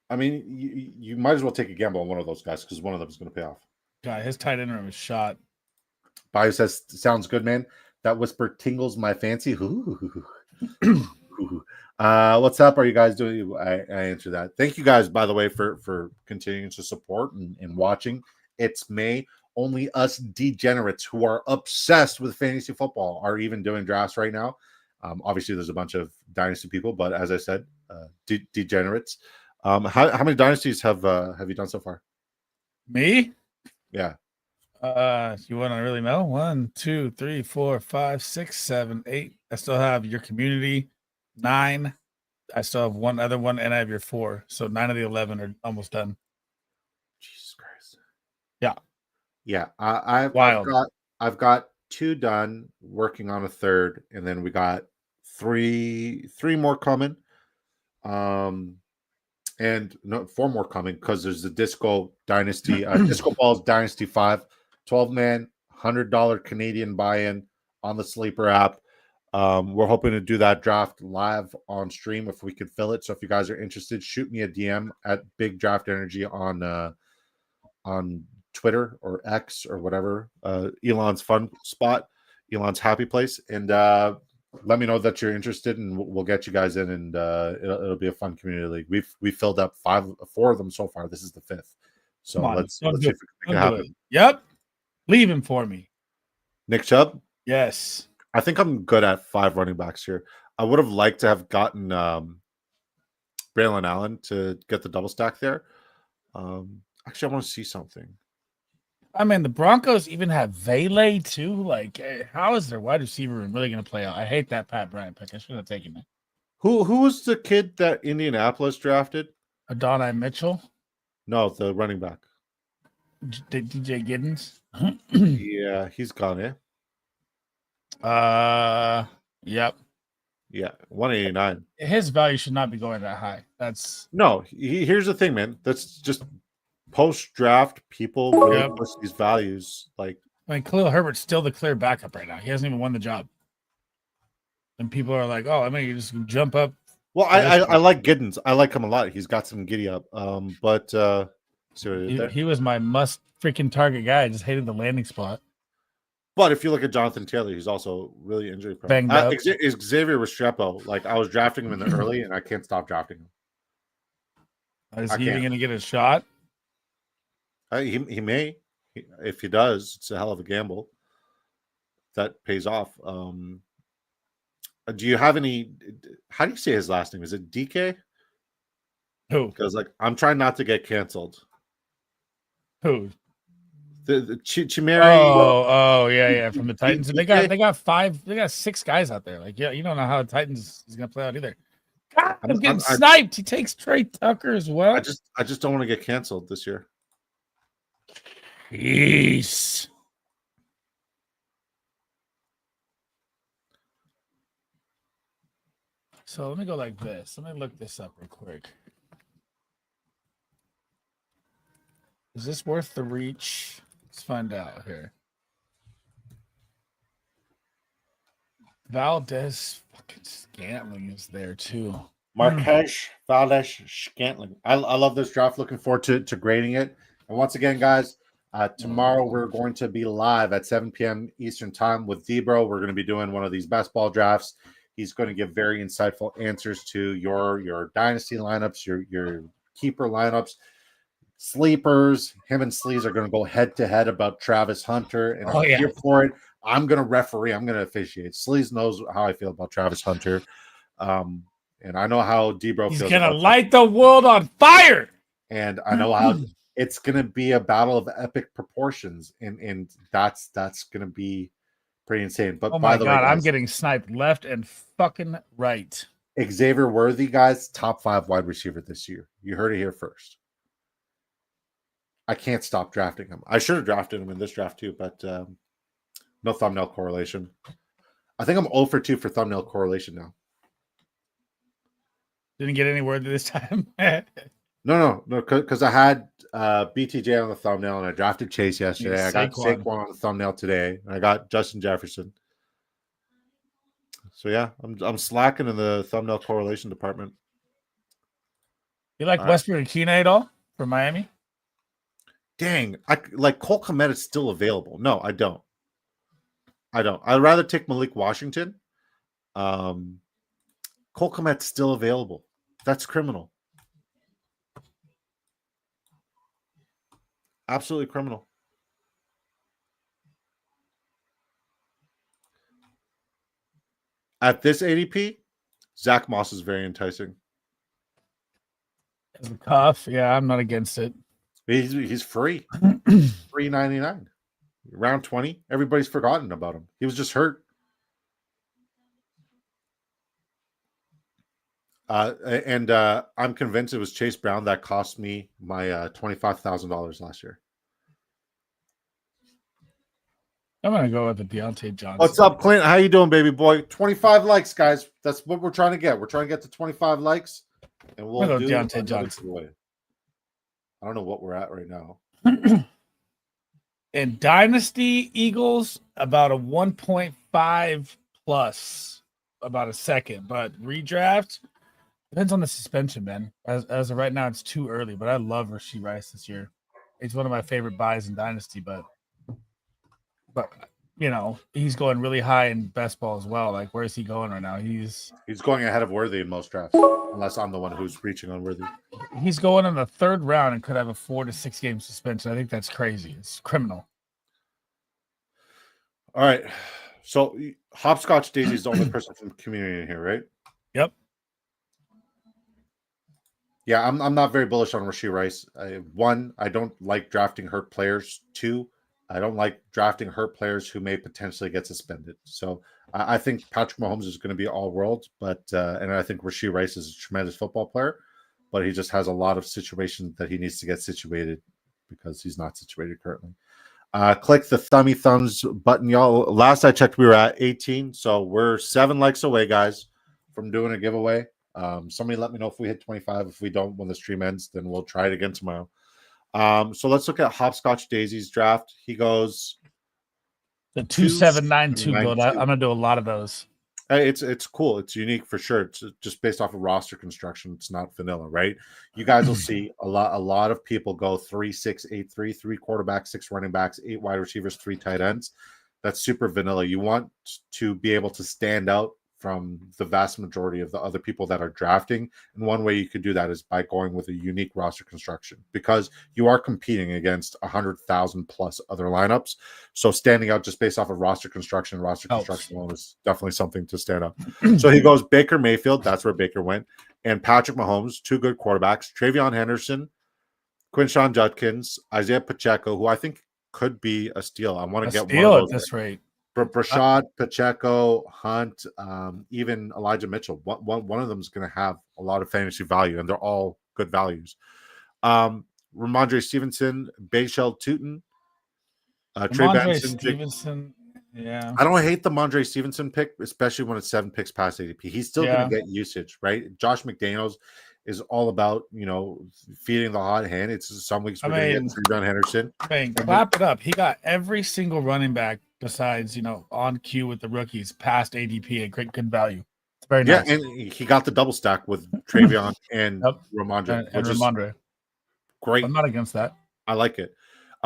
Speaker 2: I mean, you might as well take a gamble on one of those guys because one of them is going to pay off.
Speaker 1: God, his tight end room is shot.
Speaker 2: Bio says, "Sounds good, man. That whisper tingles my fancy." Ooh. What's up? Are you guys doing? I answer that. Thank you guys, by the way, for continuing to support and watching. It's May. Only us degenerates who are obsessed with fantasy football are even doing drafts right now. Obviously, there's a bunch of dynasty people, but as I said, degenerates. How many dynasties have you done so far?
Speaker 1: Me?
Speaker 2: Yeah.
Speaker 1: You want to really know? 1, 2, 3, 4, 5, 6, 7, 8. I still have your community. 9. I still have one other one, and I have your 4. So 9 of the 11 are almost done.
Speaker 2: Jesus Christ.
Speaker 1: Yeah.
Speaker 2: I've got 2 done, working on a 3rd, and then we got three more coming. And 4 more coming because there's the Disco Dynasty, Disco Balls Dynasty 5, 12-man, $100 Canadian buy-in on the Sleeper app. We're hoping to do that draft live on stream if we could fill it. So if you guys are interested, shoot me a DM at Big Draft Energy on Twitter or X or whatever, Elon's fun spot, Elon's happy place, and let me know that you're interested, and we'll get you guys in, and it'll be a fun community league. We've filled up 4 of them so far. This is the 5th, so let's see if we can make it happen.
Speaker 1: Yep, leave him for me.
Speaker 2: Nick Chubb.
Speaker 1: Yes,
Speaker 2: I think I'm good at 5 running backs here. I would have liked to have gotten Braylon Allen to get the double stack there. Actually, I want to see something.
Speaker 1: I mean, the Broncos even have Vele too. Like, how is their wide receiver room really going to play out? I hate that Pat Bryant pick. I should have taken it.
Speaker 2: Who was the kid that Indianapolis drafted?
Speaker 1: Adonai Mitchell?
Speaker 2: No, the running back.
Speaker 1: DJ Giddens?
Speaker 2: Yeah, he's gone,
Speaker 1: Yep.
Speaker 2: Yeah, 189.
Speaker 1: His value should not be going that high.
Speaker 2: Here's the thing, man. That's just post-draft, people really push these values. Like,
Speaker 1: I mean, Khalil Herbert's still the clear backup right now. He hasn't even won the job. And people are like, oh, I mean, you just jump up.
Speaker 2: Well, I like Giddens. I like him a lot. He's got some giddy up. But
Speaker 1: he was my must freaking target guy. I just hated the landing spot.
Speaker 2: But if you look at Jonathan Taylor, he's also really injury prone. Xavier Restrepo, like, I was drafting him in the early, and I can't stop drafting him.
Speaker 1: Is he even going to get a shot?
Speaker 2: He may. If he does, it's a hell of a gamble. That pays off. Do you have any? How do you say his last name? Is it DK?
Speaker 1: Who?
Speaker 2: Because, like, I'm trying not to get canceled.
Speaker 1: Who?
Speaker 2: The Chimeri.
Speaker 1: Oh, yeah, from the Titans. And they got 6 guys out there. Like, yeah, you don't know how the Titans is gonna play out either. God, I'm getting sniped. He takes Trey Tucker as well.
Speaker 2: I just don't want to get canceled this year.
Speaker 1: Jeez. So let me go like this. Let me look this up real quick. Is this worth the reach? Let's find out here. Valdez fucking Scantling is there too.
Speaker 2: Marquez Valdez Scantling. I love this draft. Looking forward to grading it. And once again, guys, Tomorrow we're going to be live at 7 p.m. Eastern time with Debro. We're going to be doing one of these best ball drafts. He's going to give very insightful answers to your dynasty lineups, your keeper lineups, sleepers. Him and Sleez are going to go head to head about Travis Hunter, and I'm here for it. I'm going to referee. I'm going to officiate. Sleez knows how I feel about Travis Hunter, and I know how Debro feels.
Speaker 1: He's going to light the world on fire,
Speaker 2: and I know how. It's going to be a battle of epic proportions, and that's going to be pretty insane. But
Speaker 1: oh
Speaker 2: by
Speaker 1: my
Speaker 2: the
Speaker 1: God,
Speaker 2: way, guys,
Speaker 1: I'm getting sniped left and fucking right.
Speaker 2: Xavier Worthy, guys, top 5 wide receiver this year. You heard it here first. I can't stop drafting him. I should have drafted him in this draft too, but no thumbnail correlation. I think I'm 0 for 2 for thumbnail correlation now.
Speaker 1: Didn't get any word this time.
Speaker 2: No, because I had BTJ on the thumbnail, and I drafted Chase yesterday. I got Saquon on the thumbnail today, and I got Justin Jefferson. So yeah, I'm slacking in the thumbnail correlation department.
Speaker 1: You like Westbrook and Keenan at all for Miami?
Speaker 2: Dang, I like Cole Kmet is still available. No, I don't. I'd rather take Malik Washington. Cole Kmet's still available. That's criminal. Absolutely criminal. At this ADP, Zach Moss is very enticing.
Speaker 1: As a cuff, yeah, I'm not against it.
Speaker 2: He's free. $3.99. Round 20. Everybody's forgotten about him. He was just hurt. And I'm convinced it was Chase Brown that cost me my $25,000 last year.
Speaker 1: I'm gonna go with the Deontay Johnson.
Speaker 2: What's up, Clint? How you doing, baby boy? 25 likes, guys. That's what we're trying to get. We're trying to get to 25 likes, and we'll do
Speaker 1: Deontay Johnson.
Speaker 2: I don't know what we're at right now.
Speaker 1: In Dynasty, Eagles about a 1.5 plus, about a second, but redraft depends on the suspension, man. As of right now, it's too early, but I love Rashee Rice this year. He's one of my favorite buys in Dynasty, but you know, he's going really high in best ball as well. Like, where is he going right now? He's
Speaker 2: going ahead of Worthy in most drafts, unless I'm the one who's reaching on Worthy.
Speaker 1: He's going in the 3rd round and could have a 4 to 6 game suspension. I think that's crazy. It's criminal.
Speaker 2: All right. So Hopscotch Daisy is the only person from the community in here, right?
Speaker 1: Yep.
Speaker 2: Yeah, I'm not very bullish on Rashee Rice. 1, I don't like drafting hurt players. 2, I don't like drafting hurt players who may potentially get suspended. So I think Patrick Mahomes is going to be all world, but and I think Rashee Rice is a tremendous football player, but he just has a lot of situations that he needs to get situated because he's not situated currently. Click the thummy thumbs button, y'all. Last I checked, we were at 18, so we're 7 likes away, guys, from doing a giveaway. Somebody let me know if we hit 25. If we don't, when the stream ends, then we'll try it again tomorrow. So let's look at Hopscotch Daisy's draft. He goes
Speaker 1: the 2792 build. I'm gonna do a lot of those.
Speaker 2: It's cool. It's unique for sure. It's just based off of roster construction. It's not vanilla, right? You guys will see a lot of people go 3-6-8-3, 3 quarterbacks, 6 running backs, 8 wide receivers, 3 tight ends. That's super vanilla. You want to be able to stand out from the vast majority of the other people that are drafting. And one way you could do that is by going with a unique roster construction, because you are competing against 100,000 plus other lineups. So standing out just based off of roster construction alone is definitely something to stand up. So he goes Baker Mayfield. That's where Baker went. And Patrick Mahomes, 2 good quarterbacks, Travion Henderson, Quinshawn Judkins, Isaiah Pacheco, who I think could be a steal. I want to get one of those
Speaker 1: at this rate.
Speaker 2: Brashad, Pacheco, Hunt, even Elijah Mitchell. One of them is going to have a lot of fantasy value, and they're all good values. Ramondre Stevenson, Bayshell Tootin, Trey Benson.
Speaker 1: Stevenson, yeah.
Speaker 2: I don't hate the Ramondre Stevenson pick, especially when it's 7 picks past ADP. He's still going to get usage, right? Josh McDaniels is all about, feeding the hot hand. It's some weeks we're going to get Trevon Henderson.
Speaker 1: Clap it up. He got every single running back besides, on cue with the rookies past ADP at good value. It's very nice.
Speaker 2: Yeah, and he got the double stack with Travion and Ramondre.
Speaker 1: And Ramondre.
Speaker 2: Great.
Speaker 1: I'm not against that.
Speaker 2: I like it.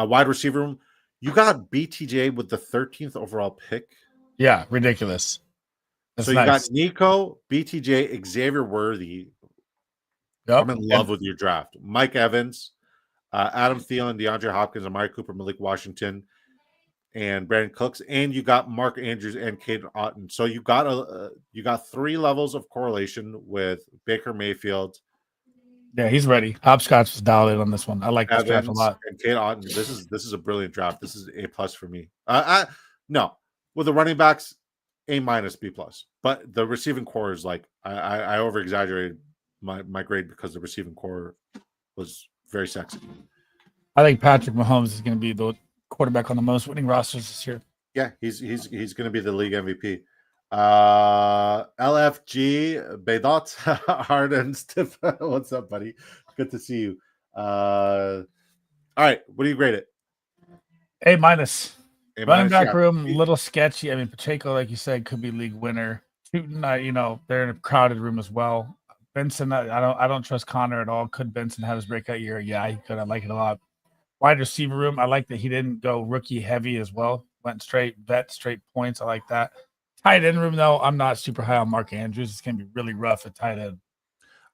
Speaker 2: Wide receiver room. You got BTJ with the 13th overall pick.
Speaker 1: Yeah, ridiculous. That's
Speaker 2: so you
Speaker 1: nice.
Speaker 2: got Nico, BTJ, Xavier Worthy.
Speaker 1: Yep.
Speaker 2: I'm in love with your draft. Mike Evans, Adam Thielen, DeAndre Hopkins, Amari Cooper, Malik Washington, and Brandon Cooks, and you got Mark Andrews and Caden Otten. So you got 3 levels of correlation with Baker Mayfield.
Speaker 1: Yeah, he's ready. Hopscotch was dialed in on this one. I like this draft a
Speaker 2: Evans
Speaker 1: lot.
Speaker 2: and Caden Otten. This is a brilliant draft. This is A+ for me. No, with the running backs, A-, B+. But the receiving core is like I over exaggerated my grade because the receiving core was very sexy.
Speaker 1: I think Patrick Mahomes is going to be the quarterback on the most winning rosters this year.
Speaker 2: Yeah, he's going to be the league MVP. LFG Bedot Harden Stiff. What's up, buddy? Good to see you. All right, what do you grade it?
Speaker 1: A-. Running back room, a
Speaker 2: Yeah.
Speaker 1: little sketchy. I mean, Pacheco, like you said, could be league winner. Tootin, they're in a crowded room as well. Benson, I don't trust Connor at all. Could Benson have his breakout year? Yeah, he could. I like it a lot. Wide receiver room, I like that he didn't go rookie heavy as well. Went straight points. I like that. Tight end room, though, I'm not super high on Mark Andrews. It's going to be really rough at tight end.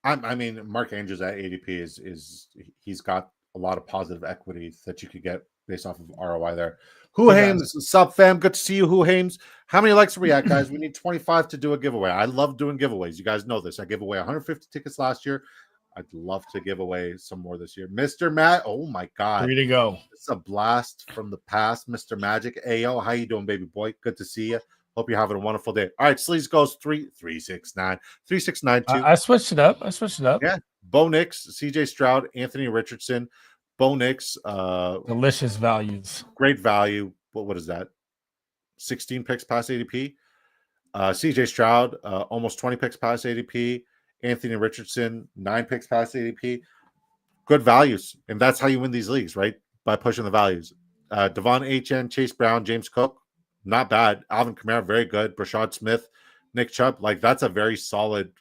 Speaker 2: I mean, Mark Andrews at ADP is he's got a lot of positive equity that you could get based off of ROI there. Who Hames, sub fam, good to see you. Who Hames, how many likes are we at, guys? We need 25 to do a giveaway. I love doing giveaways. You guys know this. I gave away 150 tickets last year. I'd love to give away some more this year. Mr. Matt, oh my God.
Speaker 1: 3 to go.
Speaker 2: It's a blast from the past, Mr. Magic. Ayo, how you doing, baby boy? Good to see you. Hope you're having a wonderful day. All right, Sleez goes 369. 3692.
Speaker 1: I switched it up.
Speaker 2: Yeah. Bo Nix, CJ Stroud, Anthony Richardson. Bo Nix.
Speaker 1: Delicious values.
Speaker 2: Great value. What is that? 16 picks past ADP. CJ Stroud, almost 20 picks past ADP. Anthony Richardson, 9 picks past ADP. Good values. And that's how you win these leagues, right? By pushing the values. Devon HN, Chase Brown, James Cook, not bad. Alvin Kamara, very good. Brashad Smith, Nick Chubb, like that's a very solid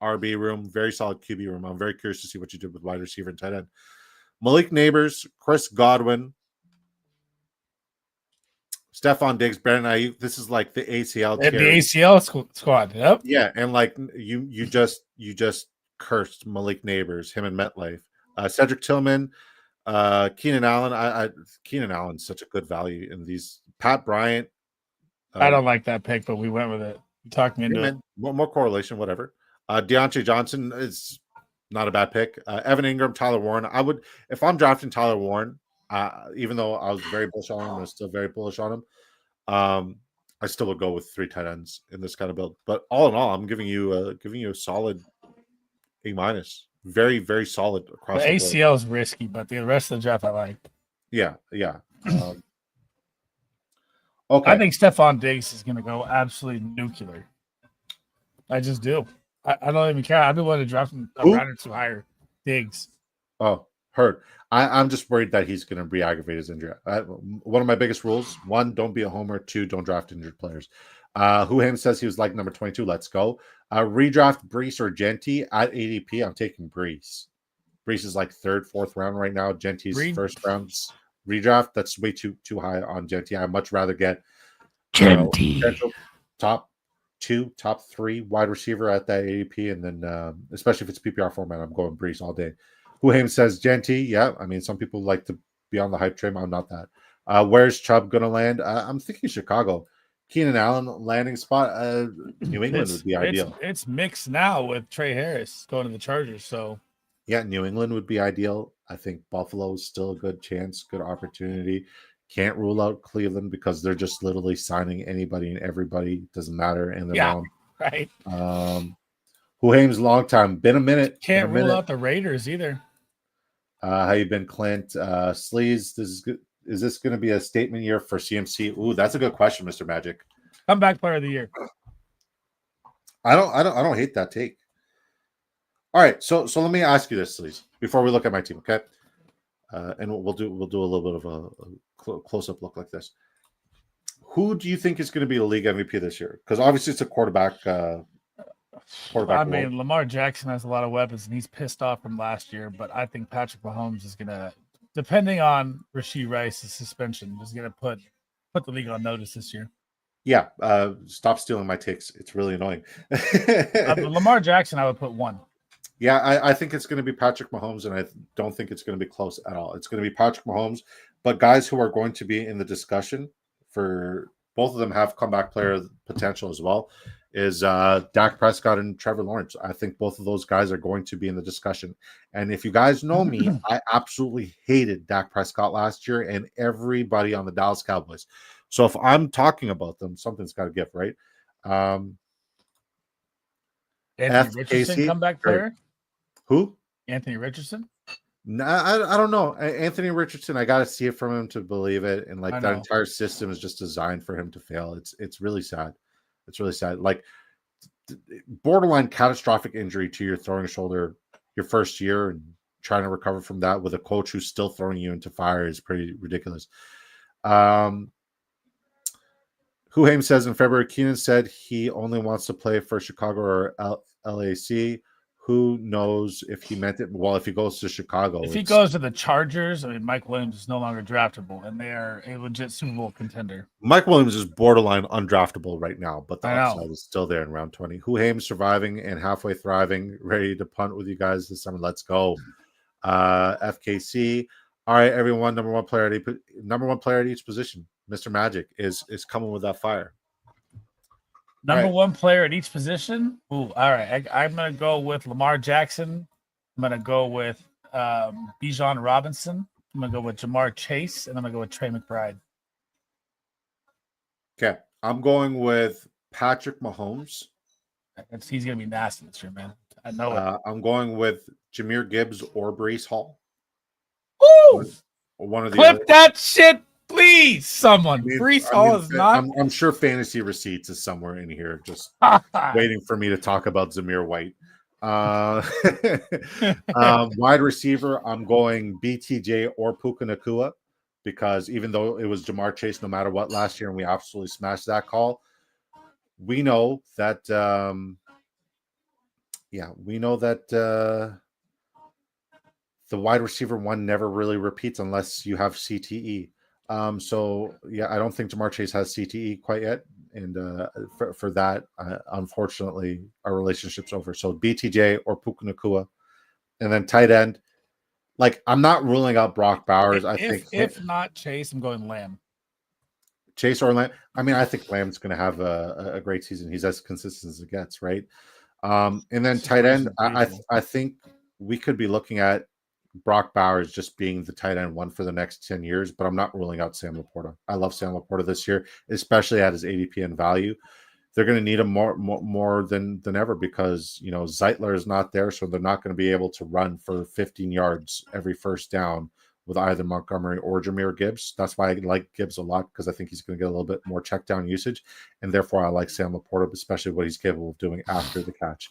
Speaker 2: RB room, very solid QB room. I'm very curious to see what you did with wide receiver and tight end. Malik Neighbors, Chris Godwin, Stephon Diggs, Brandon Ayuk. This is like the ACL.
Speaker 1: The ACL squad. Yep.
Speaker 2: Yeah, and like you just cursed Malik Neighbors, him and MetLife. Cedric Tillman, Keenan Allen. Keenan Allen's such a good value in these. Pat Bryant.
Speaker 1: I don't like that pick, but we went with it. You talked me into it.
Speaker 2: More correlation, whatever. Deontay Johnson is not a bad pick. Evan Ingram, Tyler Warren. I would, if I'm drafting Tyler Warren, even though I was very bullish on him, I'm still very bullish on him. I still would go with 3 tight ends in this kind of build. But all in all, I'm giving you a solid A-. Very, very solid across the board.
Speaker 1: ACL is risky, but the rest of the draft I like.
Speaker 2: Yeah. Okay.
Speaker 1: I think Stephon Diggs is going to go absolutely nuclear. I just do. I don't even care. I've been wanting to draft him a round or 2 higher. Diggs.
Speaker 2: Oh, heard. I'm just worried that he's going to re-aggravate his injury. One of my biggest rules: 1, don't be a homer. 2, don't draft injured players. Who says he was like number 22. Let's go. Redraft Brees or Genty at ADP. I'm taking Brees. Brees is like 3rd, 4th round right now. Genty's first round. Redraft, that's way too high on Genty. I'd much rather get
Speaker 1: Genty
Speaker 2: top 2, top 3 wide receiver at that ADP, and then especially if it's PPR format, I'm going Brees all day. Who says Genty? Yeah, I mean some people like to be on the hype train. I'm not that. Where's Chubb gonna land? I'm thinking Chicago. Keenan Allen landing spot. New England would be ideal.
Speaker 1: It's mixed now with Trey Harris going to the Chargers. So
Speaker 2: yeah, New England would be ideal. I think Buffalo is still a good chance, good opportunity. Can't rule out Cleveland because they're just literally signing anybody and everybody. Doesn't matter. And they're
Speaker 1: right.
Speaker 2: Who long time? Been a minute.
Speaker 1: Can't rule out the Raiders either.
Speaker 2: How you been, Clint? Sleez, this is good. Is this going to be a statement year for CMC? Ooh, that's a good question, Mr. Magic.
Speaker 1: Comeback player of the year.
Speaker 2: I don't hate that take. All right, so let me ask you this, Sleez, before we look at my team, okay? And we'll do a little bit of a close-up look like this. Who do you think is going to be the league MVP this year? Because obviously it's a quarterback.
Speaker 1: I mean, Lamar Jackson has a lot of weapons, and he's pissed off from last year. But I think Patrick Mahomes is going to depending on Rashee Rice's suspension, is going to put the league on notice this year.
Speaker 2: Yeah, stop stealing my takes. It's really annoying.
Speaker 1: Lamar Jackson, I would put 1.
Speaker 2: Yeah, I think it's going to be Patrick Mahomes, and I don't think it's going to be close at all. It's going to be Patrick Mahomes, but guys who are going to be in the discussion for both of them have comeback player potential as well is Dak Prescott and Trevor Lawrence. I think both of those guys are going to be in the discussion. And if you guys know me, I absolutely hated Dak Prescott last year and everybody on the Dallas Cowboys. So if I'm talking about them, something's got to give, right?
Speaker 1: Anthony Richardson, comeback player?
Speaker 2: Who?
Speaker 1: Anthony Richardson?
Speaker 2: No, I don't know. Anthony Richardson, I got to see it from him to believe it. And like that entire system is just designed for him to fail. It's really sad. It's really sad. Like borderline catastrophic injury to your throwing shoulder your first year and trying to recover from that with a coach who's still throwing you into fire is pretty ridiculous. Huhaim says in February, Keenan said he only wants to play for Chicago or LAC. Who knows if he meant it? Well, if he goes to Chicago.
Speaker 1: If he goes to the Chargers, I mean, Mike Williams is no longer draftable, and they are a legit Super Bowl contender.
Speaker 2: Mike Williams is borderline undraftable right now, but the upside is still there in round 20. Huhaim surviving and halfway thriving, ready to punt with you guys this summer. Let's go. FKC. All right, everyone. Number one player at each position. Mr. Magic is coming with that fire.
Speaker 1: Number one player at each position. Ooh, all right. I'm going to go with Lamar Jackson. I'm going to go with Bijan Robinson. I'm going to go with Jamar Chase, and I'm going to go with Trey McBride.
Speaker 2: Okay. I'm going with Patrick Mahomes.
Speaker 1: He's going to be nasty this year, man. I know it.
Speaker 2: I'm going with Jahmyr Gibbs or Breece Hall.
Speaker 1: Woo!
Speaker 2: One of the
Speaker 1: Clip that shit. Please, someone. Breece Hall is not.
Speaker 2: I'm sure fantasy receipts is somewhere in here, just waiting for me to talk about Zamir White. Wide receiver, I'm going BTJ or Puka Nacua because even though it was Jamar Chase no matter what last year, and we absolutely smashed that call, we know that. The wide receiver one never really repeats unless you have CTE. So I don't think Jamar Chase has CTE quite yet, and for that, unfortunately, our relationship's over. So BTJ or Puka Nacua, and then tight end. Like I'm not ruling out Brock Bowers.
Speaker 1: If not Chase, I'm going Lamb.
Speaker 2: Chase or Lamb. I mean, I think Lamb's going to have a great season. He's as consistent as it gets, right? And then tight end. I think we could be looking at Brock Bowers just being the tight end one for the next 10 years, but I'm not ruling out Sam Laporta. I love Sam Laporta this year, especially at his ADP and value. They're going to need him more than ever because, Zeitler is not there, so they're not going to be able to run for 15 yards every first down with either Montgomery or Jahmyr Gibbs. That's why I like Gibbs a lot because I think he's going to get a little bit more check down usage, and therefore I like Sam Laporta, especially what he's capable of doing after the catch.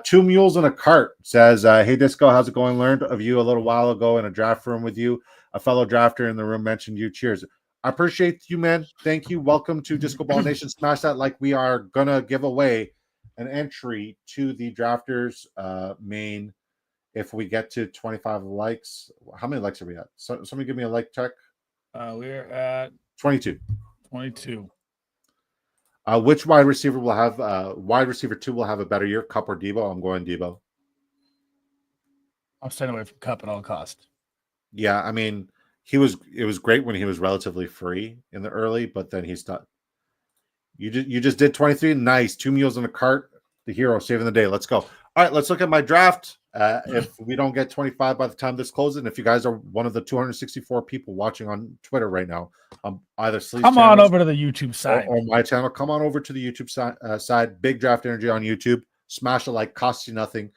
Speaker 2: Two Mules in a Cart says, hey, Disco, how's it going? Learned of you a little while ago in a draft room with you. A fellow drafter in the room mentioned you. Cheers. I appreciate you, man. Thank you. Welcome to Disco Ball Nation. Smash that like we are going to give away an entry to the Drafters main if we get to 25 likes. How many likes are we at? Somebody give me a like check.
Speaker 1: We're at
Speaker 2: 22.
Speaker 1: 22.
Speaker 2: Which wide receiver will have wide receiver 2 will have a better year, Cup or Debo? I'm going Debo.
Speaker 1: I'm staying away from Cup at all costs.
Speaker 2: Yeah, I mean, it was great when he was relatively free in the early, but then he's not. You just did 23. Nice. 2 Mules in a Cart. The hero saving the day. Let's go. All right, let's look at my draft. If we don't get 25 by the time this closes, and if you guys are one of the 264 people watching on Twitter right now, either Sleez
Speaker 1: come on over to the YouTube side
Speaker 2: or my channel. Come on over to the YouTube side. Big Draft Energy on YouTube. Smash a like, costs you nothing,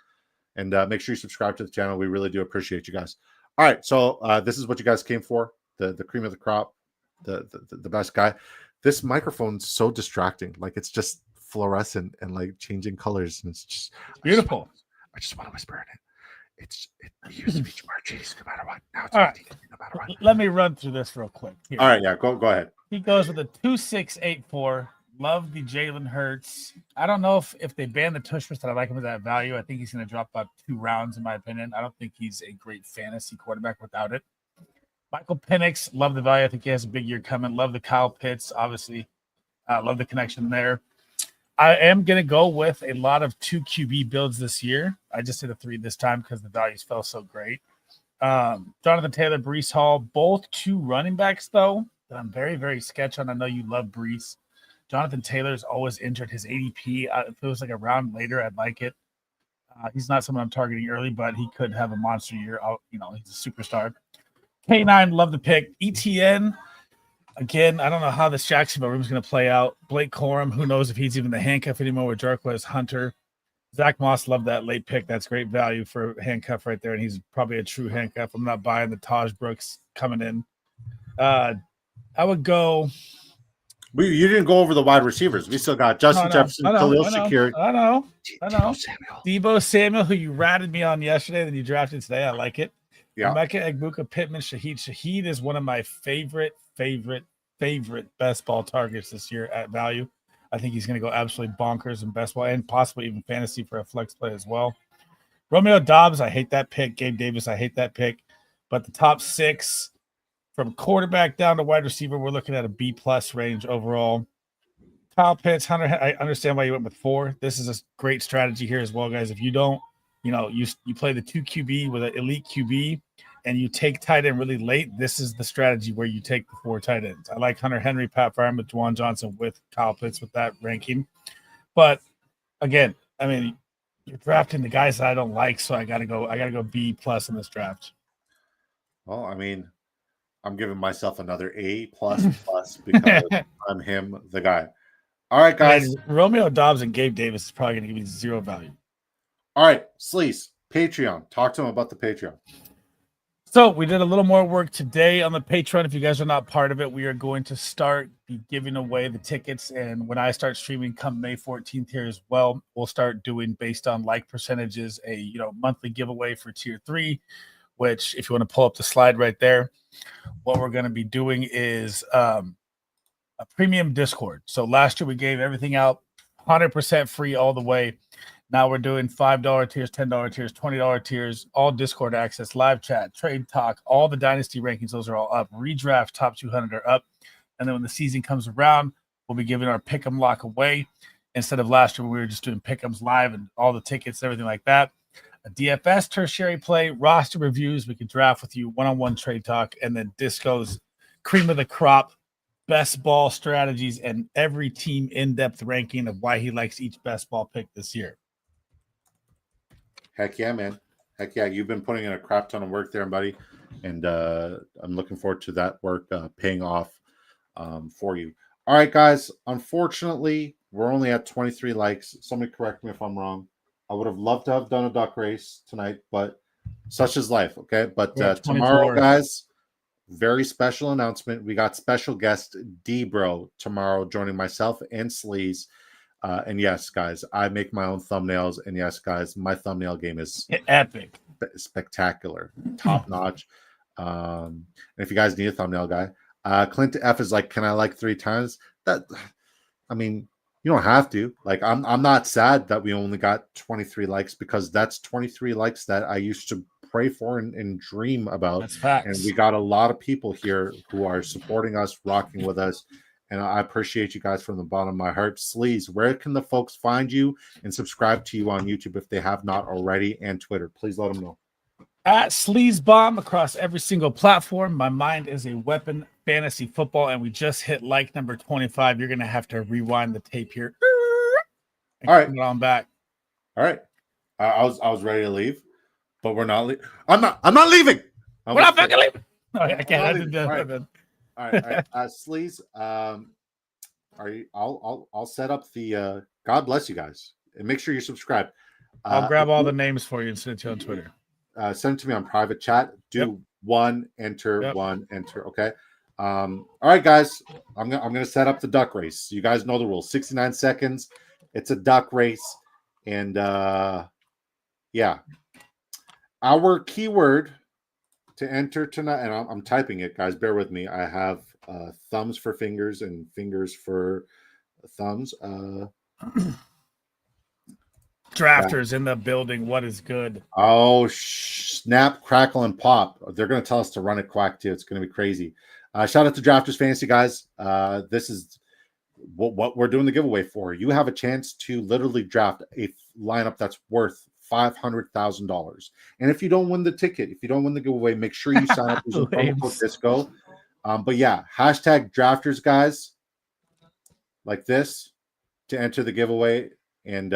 Speaker 2: and make sure you subscribe to the channel. We really do appreciate you guys. All right, so this is what you guys came for: the cream of the crop, the best guy. This microphone's so distracting. Like it's just fluorescent and like changing colors, and it's just
Speaker 1: beautiful.
Speaker 2: I just want to whisper in it. It used to be Jamar Chase no matter what. Now it's
Speaker 1: all right.
Speaker 2: No matter what.
Speaker 1: Let me run through this real quick. Here.
Speaker 2: All right, yeah, go ahead.
Speaker 1: He goes with a 2.684. Love the Jalen Hurts. I don't know if they ban the tush that I like him at that value. I think he's going to drop about 2 rounds in my opinion. I don't think he's a great fantasy quarterback without it. Michael Penix, love the value. I think he has a big year coming. Love the Kyle Pitts, obviously. Love the connection there. I am going to go with a lot of 2 QB builds this year. I just did a 3 this time because the values felt so great. Jonathan Taylor, Breece Hall, both 2 running backs, though, that I'm very, very sketch on. I know you love Breece. Jonathan Taylor's always injured his ADP. If it was like a round later, I'd like it. He's not someone I'm targeting early, but he could have a monster year. He's a superstar. K9, love the pick. ETN, again, I don't know how this Jacksonville room is going to play out. Blake Corum, who knows if he's even the handcuff anymore with Jarquez Hunter. Zach Moss, love that late pick. That's great value for handcuff right there, and he's probably a true handcuff. I'm not buying the Taj Brooks coming in. I would go.
Speaker 2: You didn't go over the wide receivers. We still got Justin Jefferson, Khalil Shakir.
Speaker 1: I know. Deebo Samuel, who you ratted me on yesterday, then you drafted today. I like it.
Speaker 2: Yeah.
Speaker 1: Mecca Egbuka, Pittman, Shaheed. Shaheed is one of my favorite best ball targets this year at value. I think he's going to go absolutely bonkers in best ball and possibly even fantasy for a flex play as well. Romeo Dobbs, I hate that pick. Gabe Davis, I hate that pick. But the top 6 from quarterback down to wide receiver, we're looking at a B+ range overall. Kyle Pitts, Hunter, I understand why you went with 4. This is a great strategy here as well, guys. If you don't, you play the 2 QB with an elite QB and you take tight end really late, this is the strategy where you take the 4 tight ends. I like Hunter Henry, Pat Fryermuth, with Juwan Johnson, with Kyle Pitts with that ranking. But again, I mean, you're drafting the guys that I don't like, so I gotta go B+ in this draft.
Speaker 2: Well, I mean, I'm giving myself another A++ because I'm him, the guy. All right, guys.
Speaker 1: And Romeo Dobbs and Gabe Davis is probably going to give me 0 value.
Speaker 2: All right, Sleez, Patreon. Talk to him about the Patreon.
Speaker 1: So we did a little more work today on the Patreon. If you guys are not part of it, we are going to start giving away the tickets. And when I start streaming come May 14th here as well, we'll start doing based on like percentages, a monthly giveaway for tier 3, which if you want to pull up the slide right there, what we're going to be doing is a premium Discord. So last year we gave everything out 100% free all the way. Now we're doing $5 tiers, $10 tiers, $20 tiers, all Discord access, live chat, trade talk, all the Dynasty rankings. Those are all up. Redraft top 200 are up. And then when the season comes around, we'll be giving our pick'em lock away. Instead of last year, we were just doing pick'ems live and all the tickets, everything like that. A DFS tertiary play, roster reviews. We can draft with you, one-on-one trade talk, and then Disco's cream of the crop, best ball strategies, and every team in-depth ranking of why he likes each best ball pick this year.
Speaker 2: Heck yeah, man. Heck yeah. You've been putting in a crap ton of work there, buddy. And I'm looking forward to that work paying off for you. All right, guys. Unfortunately, we're only at 23 likes. Somebody correct me if I'm wrong. I would have loved to have done a duck race tonight, but such is life, okay? But tomorrow, guys, very special announcement. We got special guest D-Bro tomorrow joining myself and Sleez. And yes, guys, I make my own thumbnails. And yes, guys, my thumbnail game is
Speaker 1: epic,
Speaker 2: spectacular, top notch. And if you guys need a thumbnail guy, Clint F is like, can I like 3 times? I mean, you don't have to. Like, I'm not sad that we only got 23 likes because that's 23 likes that I used to pray for and dream about.
Speaker 1: That's facts.
Speaker 2: And we got a lot of people here who are supporting us, rocking with us. And I appreciate you guys from the bottom of my heart. Sleez, where can the folks find you and subscribe to you on YouTube if they have not already, and Twitter? Please let them know.
Speaker 1: At Sleez Bomb across every single platform. My mind is a weapon, fantasy football, and we just hit like number 25. You're gonna have to rewind the tape here.
Speaker 2: All right,
Speaker 1: I'm back.
Speaker 2: All right, I was ready to leave, but we're not. I'm not leaving.
Speaker 1: We're not fucking leaving. No, I can't.
Speaker 2: All right. Sleez, I'll set up the. God bless you guys, and make sure you subscribe.
Speaker 1: I'll grab all the names for you and send it to you on Twitter.
Speaker 2: Send it to me on private chat. Do one enter. Okay. All right, guys. I'm gonna set up the duck race. You guys know the rules. 69 seconds. It's a duck race, and yeah. Our keyword to enter tonight, and I'm typing it, guys. Bear with me. I have thumbs for fingers and fingers for thumbs.
Speaker 1: Drafters in the building. What is good?
Speaker 2: Oh, snap, crackle, and pop. They're going to tell us to run it quack too. It's going to be crazy. Shout out to Drafters Fantasy, guys. This is what we're doing the giveaway for. You have a chance to literally draft a lineup that's worth $500,000. And if you don't win the ticket, if you don't win the giveaway, make sure you sign up using promo code DISCO. But yeah, hashtag Drafters, guys, like this to enter the giveaway. And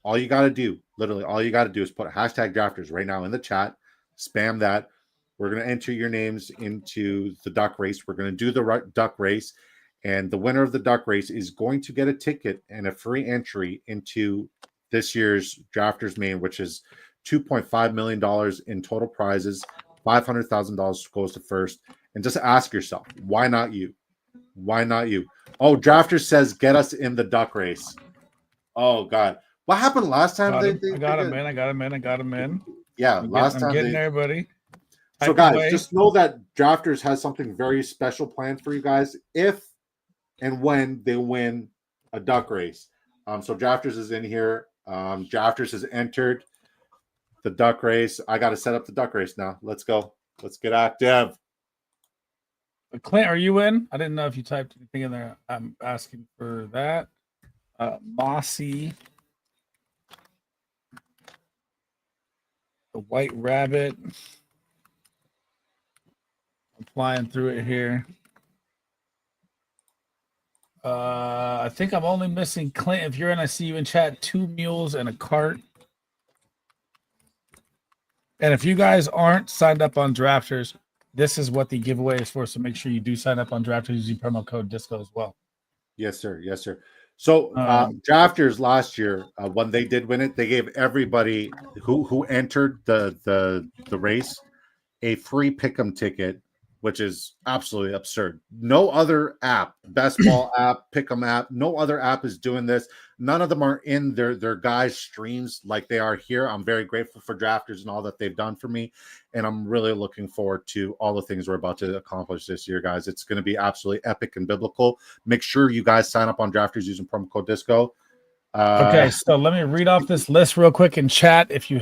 Speaker 2: all you got to do, literally all you got to do is put hashtag Drafters right now in the chat. Spam that. We're going to enter your names into the duck race. We're going to do the duck race. And the winner of the duck race is going to get a ticket and a free entry into this year's Drafters Main, which is $2.5 million in total prizes. $500,000 goes to first. And just ask yourself, why not you? Why not you? Oh, Drafters says, get us in the duck race. Oh, God. What happened last time?
Speaker 1: I got him in.
Speaker 2: Yeah, last time.
Speaker 1: I'm getting there, buddy.
Speaker 2: So, guys, just know that Drafters has something very special planned for you guys if and when they win a duck race. So Drafters is in here. Drafters has entered the duck race. I got to set up the duck race now. Let's go. Let's get active.
Speaker 1: Clint, are you in? I didn't know if you typed anything in there. I'm asking for that. Mossy. The White Rabbit. I'm flying through it here. I think I'm only missing Clint. If you're in, I see you in chat. 2 mules and a cart. And if you guys aren't signed up on Drafters, this is what the giveaway is for. So make sure you do sign up on Drafters using promo code DISCO as well.
Speaker 2: Yes, sir. Yes, sir. So Drafters last year, when they did win it, they gave everybody who entered the race a free pick'em ticket, which is absolutely absurd. No other app, best ball app, pick'em app, no other app is doing this. None of them are in their guys' streams like they are here. I'm very grateful for Drafters and all that they've done for me, and I'm really looking forward to all the things we're about to accomplish this year, guys. It's going to be absolutely epic and biblical. Make sure you guys sign up on Drafters using promo code DISCO.
Speaker 1: Okay, so let me read off this list real quick in chat. If you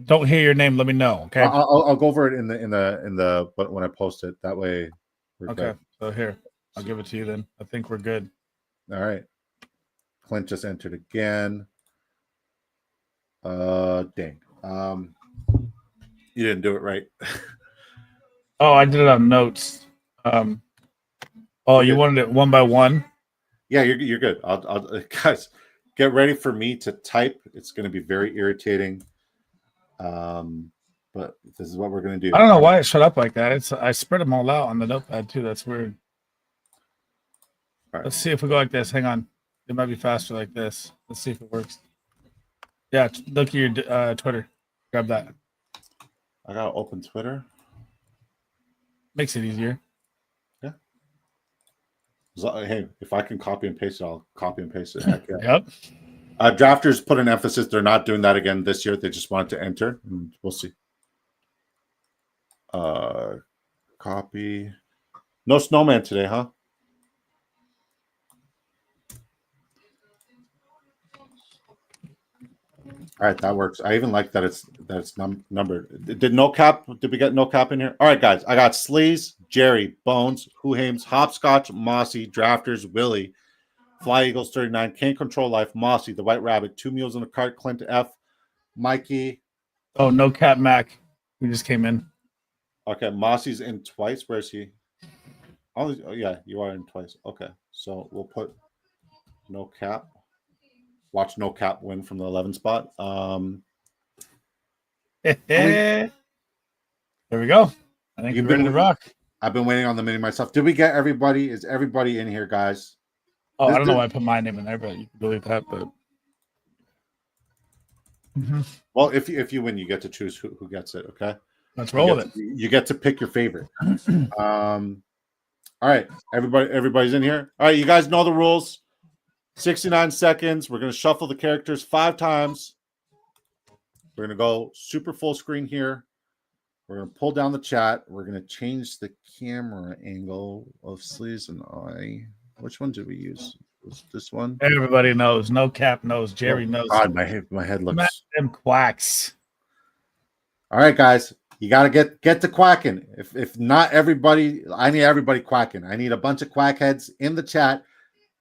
Speaker 1: don't hear your name, let me know. Okay,
Speaker 2: I'll go over it in the when I post it. That way, we're
Speaker 1: okay.
Speaker 2: good.
Speaker 1: So here, I'll give it to you then. I think we're good.
Speaker 2: All right. Clint just entered again. Dang. You didn't do it right.
Speaker 1: Oh, I did it on notes. You wanted it one by one?
Speaker 2: Yeah, you're good. I'll guys, get ready for me to type. It's going to be very irritating. But this is what we're going to do.
Speaker 1: I don't know why it shut up like that. I spread them all out on the notepad too. That's weird.
Speaker 2: All right.
Speaker 1: Let's see if we go like this. Hang on. It might be faster like this. Let's see if it works. Yeah, look at your Twitter. Grab that.
Speaker 2: I got to open Twitter.
Speaker 1: Makes it easier.
Speaker 2: Yeah. Hey, if I can copy and paste it, I'll copy and paste it. Heck yeah.
Speaker 1: Yep.
Speaker 2: Drafters put an emphasis. They're not doing that again this year. They just wanted to enter. And we'll see. Copy. No snowman today, huh? All right, that works. I even like that it's numbered. Did we get no cap in here? All right, guys. I got Sleez, Jerry, Bones, Whohames, Hopscotch, Mossy, Drafters, Willie, Fly Eagles 39, Can't Control Life, Mossy, the White Rabbit, 2 Mules in the Cart, Clint F, Mikey.
Speaker 1: Oh, no cap Mac. We just came in.
Speaker 2: Okay, Mossy's in twice. Where is he? Oh yeah, you are in twice. Okay, so we'll put no cap. Watch no cap win from the 11 spot.
Speaker 1: There we go. I think you're ready to rock.
Speaker 2: I've been waiting on the mini myself. Did we get everybody? Is everybody in here, guys?
Speaker 1: Oh, I don't know why I put my name in there, but you can believe that. But
Speaker 2: well, if you win, you get to choose who gets it. Okay,
Speaker 1: let's roll with it.
Speaker 2: You get to pick your favorite. All right, everybody's in here. All right, you guys know the rules. 69 seconds. We're going to shuffle the characters 5 times. We're going to go super full screen here. We're going to pull down the chat. We're going to change the camera angle of Sleez and I. Which one did we use? This one.
Speaker 1: Everybody knows. No cap knows. Jerry knows.
Speaker 2: God, my head looks.
Speaker 1: Smash them quacks.
Speaker 2: All right, guys. You got to get to quacking. If not everybody, I need everybody quacking. I need a bunch of quackheads in the chat.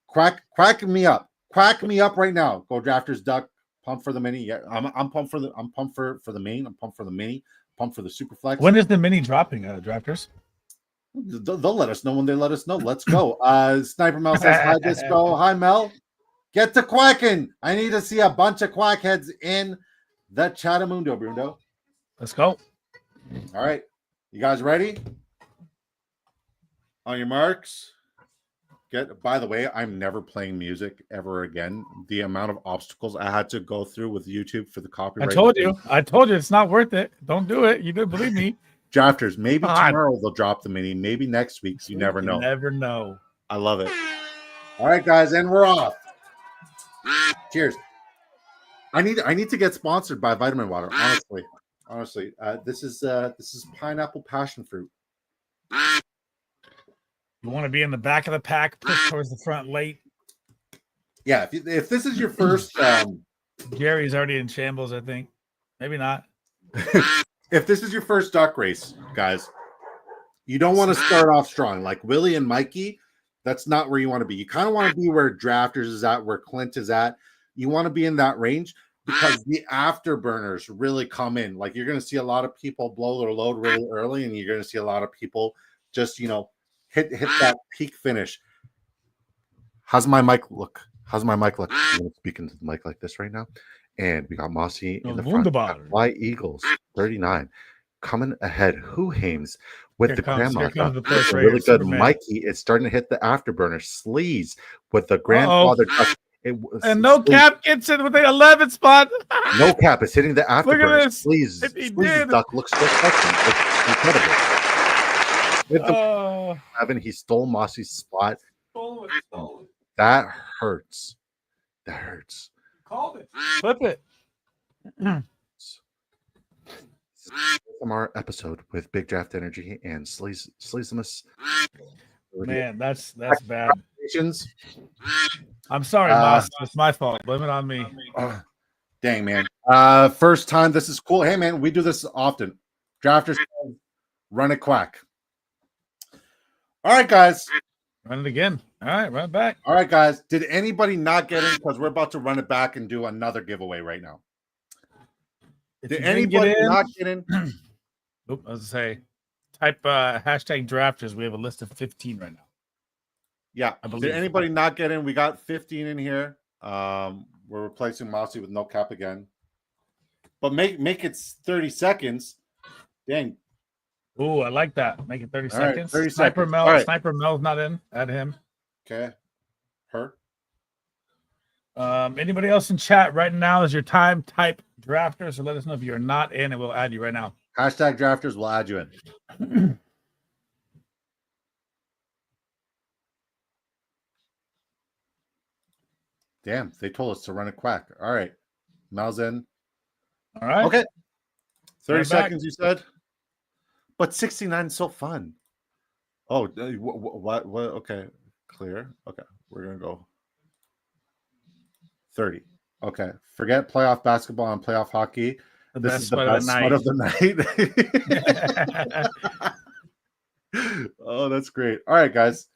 Speaker 2: Quack me up. Quack me up right now. Go Drafters Duck. Pump for the mini. Yeah, I'm pumped for the main. I'm pumped for the mini. Pumped for the super flex.
Speaker 1: When is the mini dropping, Drafters?
Speaker 2: They'll let us know when they let us know. Let's go. Sniper Mel says hi, Disco. Hi, Mel. Get to quacking. I need to see a bunch of quackheads in the Chatamundo, Bruno.
Speaker 1: Let's go.
Speaker 2: All right. You guys ready? On your marks. By the way, I'm never playing music ever again. The amount of obstacles I had to go through with YouTube for the copyright.
Speaker 1: I told you it's not worth it. Don't do it. You didn't believe me.
Speaker 2: Drafters, maybe tomorrow they'll drop the mini. Maybe next week. You never know.
Speaker 1: Never know.
Speaker 2: I love it. All right, guys, and we're off. Cheers. I need to get sponsored by Vitamin Water. Honestly, this is pineapple passion fruit.
Speaker 1: You want to be in the back of the pack, push towards the front late.
Speaker 2: Yeah, if this is your first,
Speaker 1: Jerry's already in shambles. I think maybe not.
Speaker 2: If this is your first duck race, guys, you don't want to start off strong like Willie and Mikey. That's not where you want to be. You kind of want to be where Drafters is at, where Clint is at. You want to be in that range because the afterburners really come in. Like you're going to see a lot of people blow their load really early, and you're going to see a lot of people just hit that peak finish. How's my mic look? I'm going to speak into the mic like this right now. And we got Mossy in the front. Fly Eagles 39 coming ahead. Who Hames with the grandmother? Really good. Superman. Mikey is starting to hit the afterburner. Sleez with the grandfather.
Speaker 1: And No Cap gets in with the 11 spot.
Speaker 2: No Cap is hitting the afterburner.
Speaker 1: Look at this.
Speaker 2: Sleez's duck looks so sexy. It's incredible. With the 11, he stole Mossy's spot. That hurts.
Speaker 1: Called it. Flip it.
Speaker 2: Our episode with Big Draft Energy and Sleezimus.
Speaker 1: Man, that's bad. I'm sorry, Moss. It's my fault. Blame it on me.
Speaker 2: Dang, man. First time. This is cool. Hey, man, we do this often. Drafters run it quack. All right, guys.
Speaker 1: Run it again. All right, run it back.
Speaker 2: All right, guys. Did anybody not get in? Because we're about to run it back and do another giveaway right now. Did anybody not get in?
Speaker 1: I was going to say, type hashtag Drafters. We have a list of 15 right now.
Speaker 2: Yeah. Did anybody not get in? We got 15 in here. We're replacing Mossy with No Cap again. But make it 30 seconds. Dang.
Speaker 1: Oh, I like that. Make it 30 seconds.
Speaker 2: Right, 30
Speaker 1: Sniper
Speaker 2: seconds.
Speaker 1: Mel.
Speaker 2: Right.
Speaker 1: Sniper Mel's not in. Add him.
Speaker 2: Okay. Her.
Speaker 1: Anybody else in chat right now is your time. Type Drafters. So let us know if you're not in, and we'll add you right now.
Speaker 2: Hashtag Drafters. We'll add you in. Damn, they told us to run a quack. All right. Mel's in.
Speaker 1: All right.
Speaker 2: Okay. 30 seconds, you said? But 69 is so fun. Oh, what? Okay. Clear. Okay. We're going to go 30. Okay. Forget playoff basketball and playoff hockey. This is the best spot of the night. Oh, that's great. All right, guys.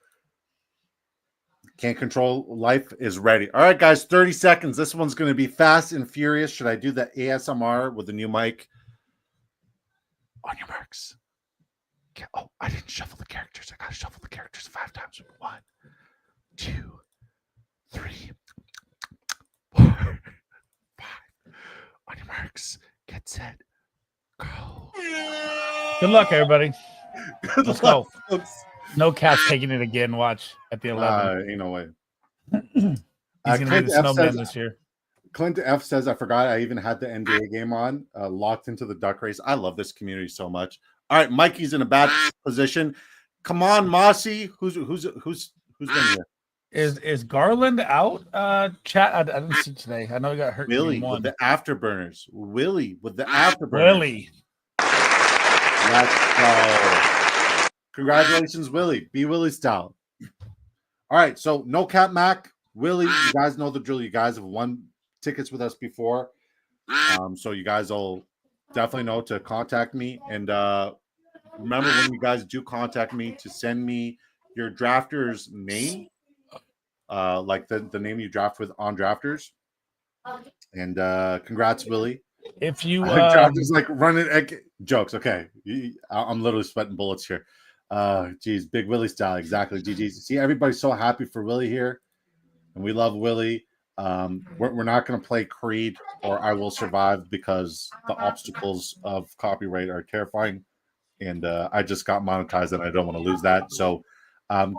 Speaker 2: Can't control life is ready. All right, guys. 30 seconds. This one's going to be fast and furious. Should I do the ASMR with the new mic? On your marks. Okay. Oh, I didn't shuffle the characters. I got to shuffle the characters 5 times. 1, 2, 3, 4, 5. On your marks. Get set. Go.
Speaker 1: Good luck, everybody. Let's go.
Speaker 2: Folks.
Speaker 1: No Cap's taking it again. Watch at the 11.
Speaker 2: Ain't no way.
Speaker 1: He's going to be the snowman this year.
Speaker 2: Clint F says, I forgot I even had the NBA game on, locked into the duck race. I love this community so much. All right, Mikey's in a bad position. Come on, Mossy. Who's been here?
Speaker 1: Is Garland out? Chat. I didn't see today. I know he got hurt.
Speaker 2: Willie with the afterburners. Willie with the afterburners.
Speaker 1: Willie.
Speaker 2: Let's go. Congratulations, Willie. Be Willie style. All right, so No Cap Mac. Willie, you guys know the drill. You guys have won tickets with us before. So you guys will definitely know to contact me. And remember, when you guys do contact me, to send me your drafter's name, like the name you draft with on Drafters. And congrats, Willie.
Speaker 1: If you
Speaker 2: Drafters like running jokes. Okay, I'm literally sweating bullets here. Geez, Big Willie style, exactly. GG. See, everybody's so happy for Willie here, and we love Willie. We're not going to play Creed or I Will Survive because the obstacles of copyright are terrifying, and I just got monetized and I don't want to lose that. So,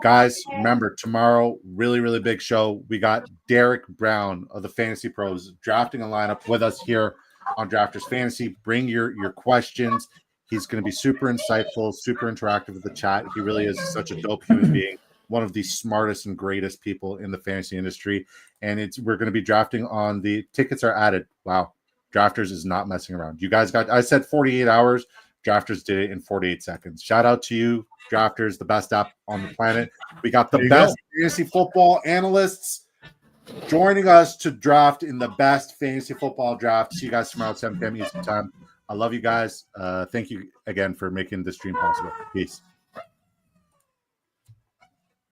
Speaker 2: guys, remember, tomorrow, really, really big show. We got Derek Brown of the Fantasy Pros drafting a lineup with us here on Drafters Fantasy. Bring your questions. He's going to be super insightful, super interactive with the chat. He really is such a dope human being, one of the smartest and greatest people in the fantasy industry. And we're going to be drafting on the tickets are added. Wow. Drafters is not messing around. You guys I said 48 hours. Drafters did it in 48 seconds. Shout out to you, Drafters, the best app on the planet. We got the best fantasy football analysts joining us to draft in the best fantasy football draft. See you guys tomorrow at 7 p.m. Eastern time. I love you guys. Thank you again for making this stream possible. Peace.